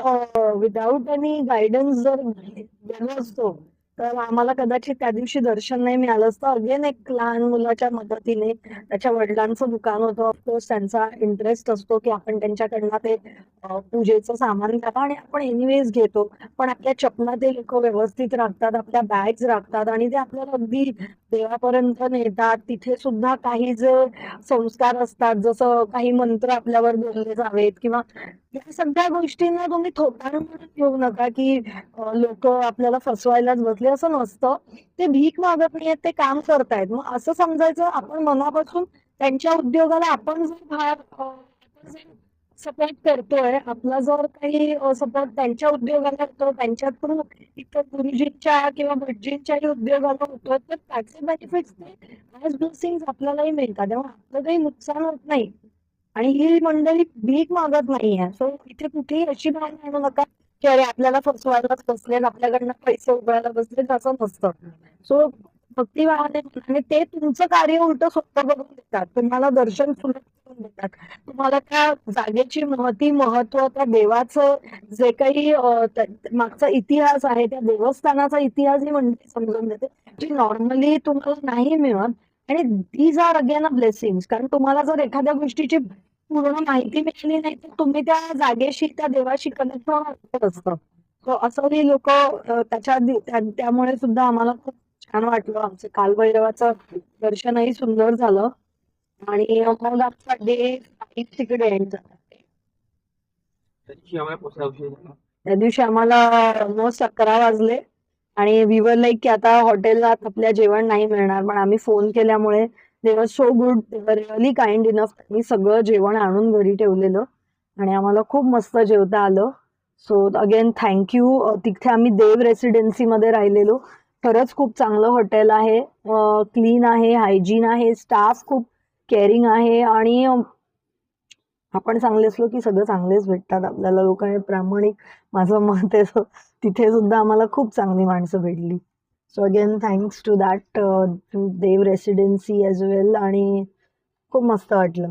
विदाऊट एनी गायडन्स जर गेलो असतो तर आम्हाला कदाचित त्या दिवशी दर्शन नाही मिळालं असतं. अगेन एक लहान मुलाच्या मदतीने, त्याच्या वडिलांचं दुकान होतं, ऑफकोर्स त्यांचा इंटरेस्ट असतो की आपण त्यांच्याकडनं ते पूजेचं सामान घ्यावं आणि आपण एनिवेज घेतो. पण आपल्या चपला ते लोक व्यवस्थित राखतात, आपल्या बॅग्स राखतात आणि ते आपल्याला अगदी देवापर्यंत नेतात. तिथे सुद्धा काही जे संस्कार असतात, जसं काही मंत्र आपल्यावर बोलले जावेत किंवा या सगळ्या गोष्टींना तुम्ही थोटारून घेऊ नका की लोक आपल्याला फसवायलाच बसले, असं नसतं. ते भीक मागत नाहीयेत, ते काम करतायत. मग असं समजायचं आपण मनापासून त्यांच्या उद्योगाला आपण जर सपोर्ट करतोय, आपला जर काही सपोर्ट त्यांच्या उद्योगाला होतो, त्यांच्या थ्रू इतर गुरुजींच्या किंवा भटजींच्याही उद्योगाला होतो, तर त्याचे बेनिफिट्स ॲज ब्लेसिंग्स आपल्यालाही मिळतात. तेव्हा आपलं काही नुकसान होत नाही आणि ही मंडळी भीक मागत नाहीये. सो इथे कुठेही अशी भावना आणू नका की अरे आपल्याला फसवायलाच बसले, आपल्याकडनं पैसे उभरायला बसले, असं नसतं. सो भक्तिभावाने आणि ते तुमचं कार्य उलट सोपं करून देतात, तुम्हाला दर्शन सुलभ करून देतात, तुम्हाला त्या जागेची महत्व, त्या देवाचं जे काही मागचा इतिहास आहे, त्या देवस्थानाचा इतिहास ही मंडळी समजून देते, जी नॉर्मली तुम्हाला नाही मिळत. आणि these are again a blessings. कारण तुम्हाला जर एखाद्या गोष्टीची पूर्ण माहिती मिळाली नाही तर तुम्ही त्या जागेशी, त्या देवाशी कनेक्ट होणं असतं. सो असंही लोक त्यामुळे सुद्धा आम्हाला खूप छान वाटलं. आमचं कालभैरवाचं दर्शनही सुंदर झालं आणि मग आमचा डे तिकडे एंड झाला. त्या दिवशी आम्हाला ऑलमोस्ट 11 वाजले आणि वी वर लाईक की आता हॉटेलात आपल्या जेवण नाही मिळणार. पण आम्ही फोन केल्यामुळे दे वर सो गुड, दे वर रिअली काइंड इनफ. मी सगळं जेवण आणून घरी ठेवलेलं आणि आम्हाला खूप मस्त जेवता आलं. So again thank you. तिथे आम्ही देव रेसिडेन्सीमध्ये राहिलेलो. खरंच खूप चांगलं हॉटेल आहे, क्लीन आहे, हायजीन आहे, स्टाफ खूप केअरिंग आहे आणि आपण चांगले असलो की सगळं चांगलेच भेटतात आपल्याला. लोकांनी प्रामाणिक, माझं मत आहे. तिथे सुद्धा आम्हाला खूप चांगली माणसं भेटली. So again thanks to that Dev residency as well आणि खूप मस्त वाटलं.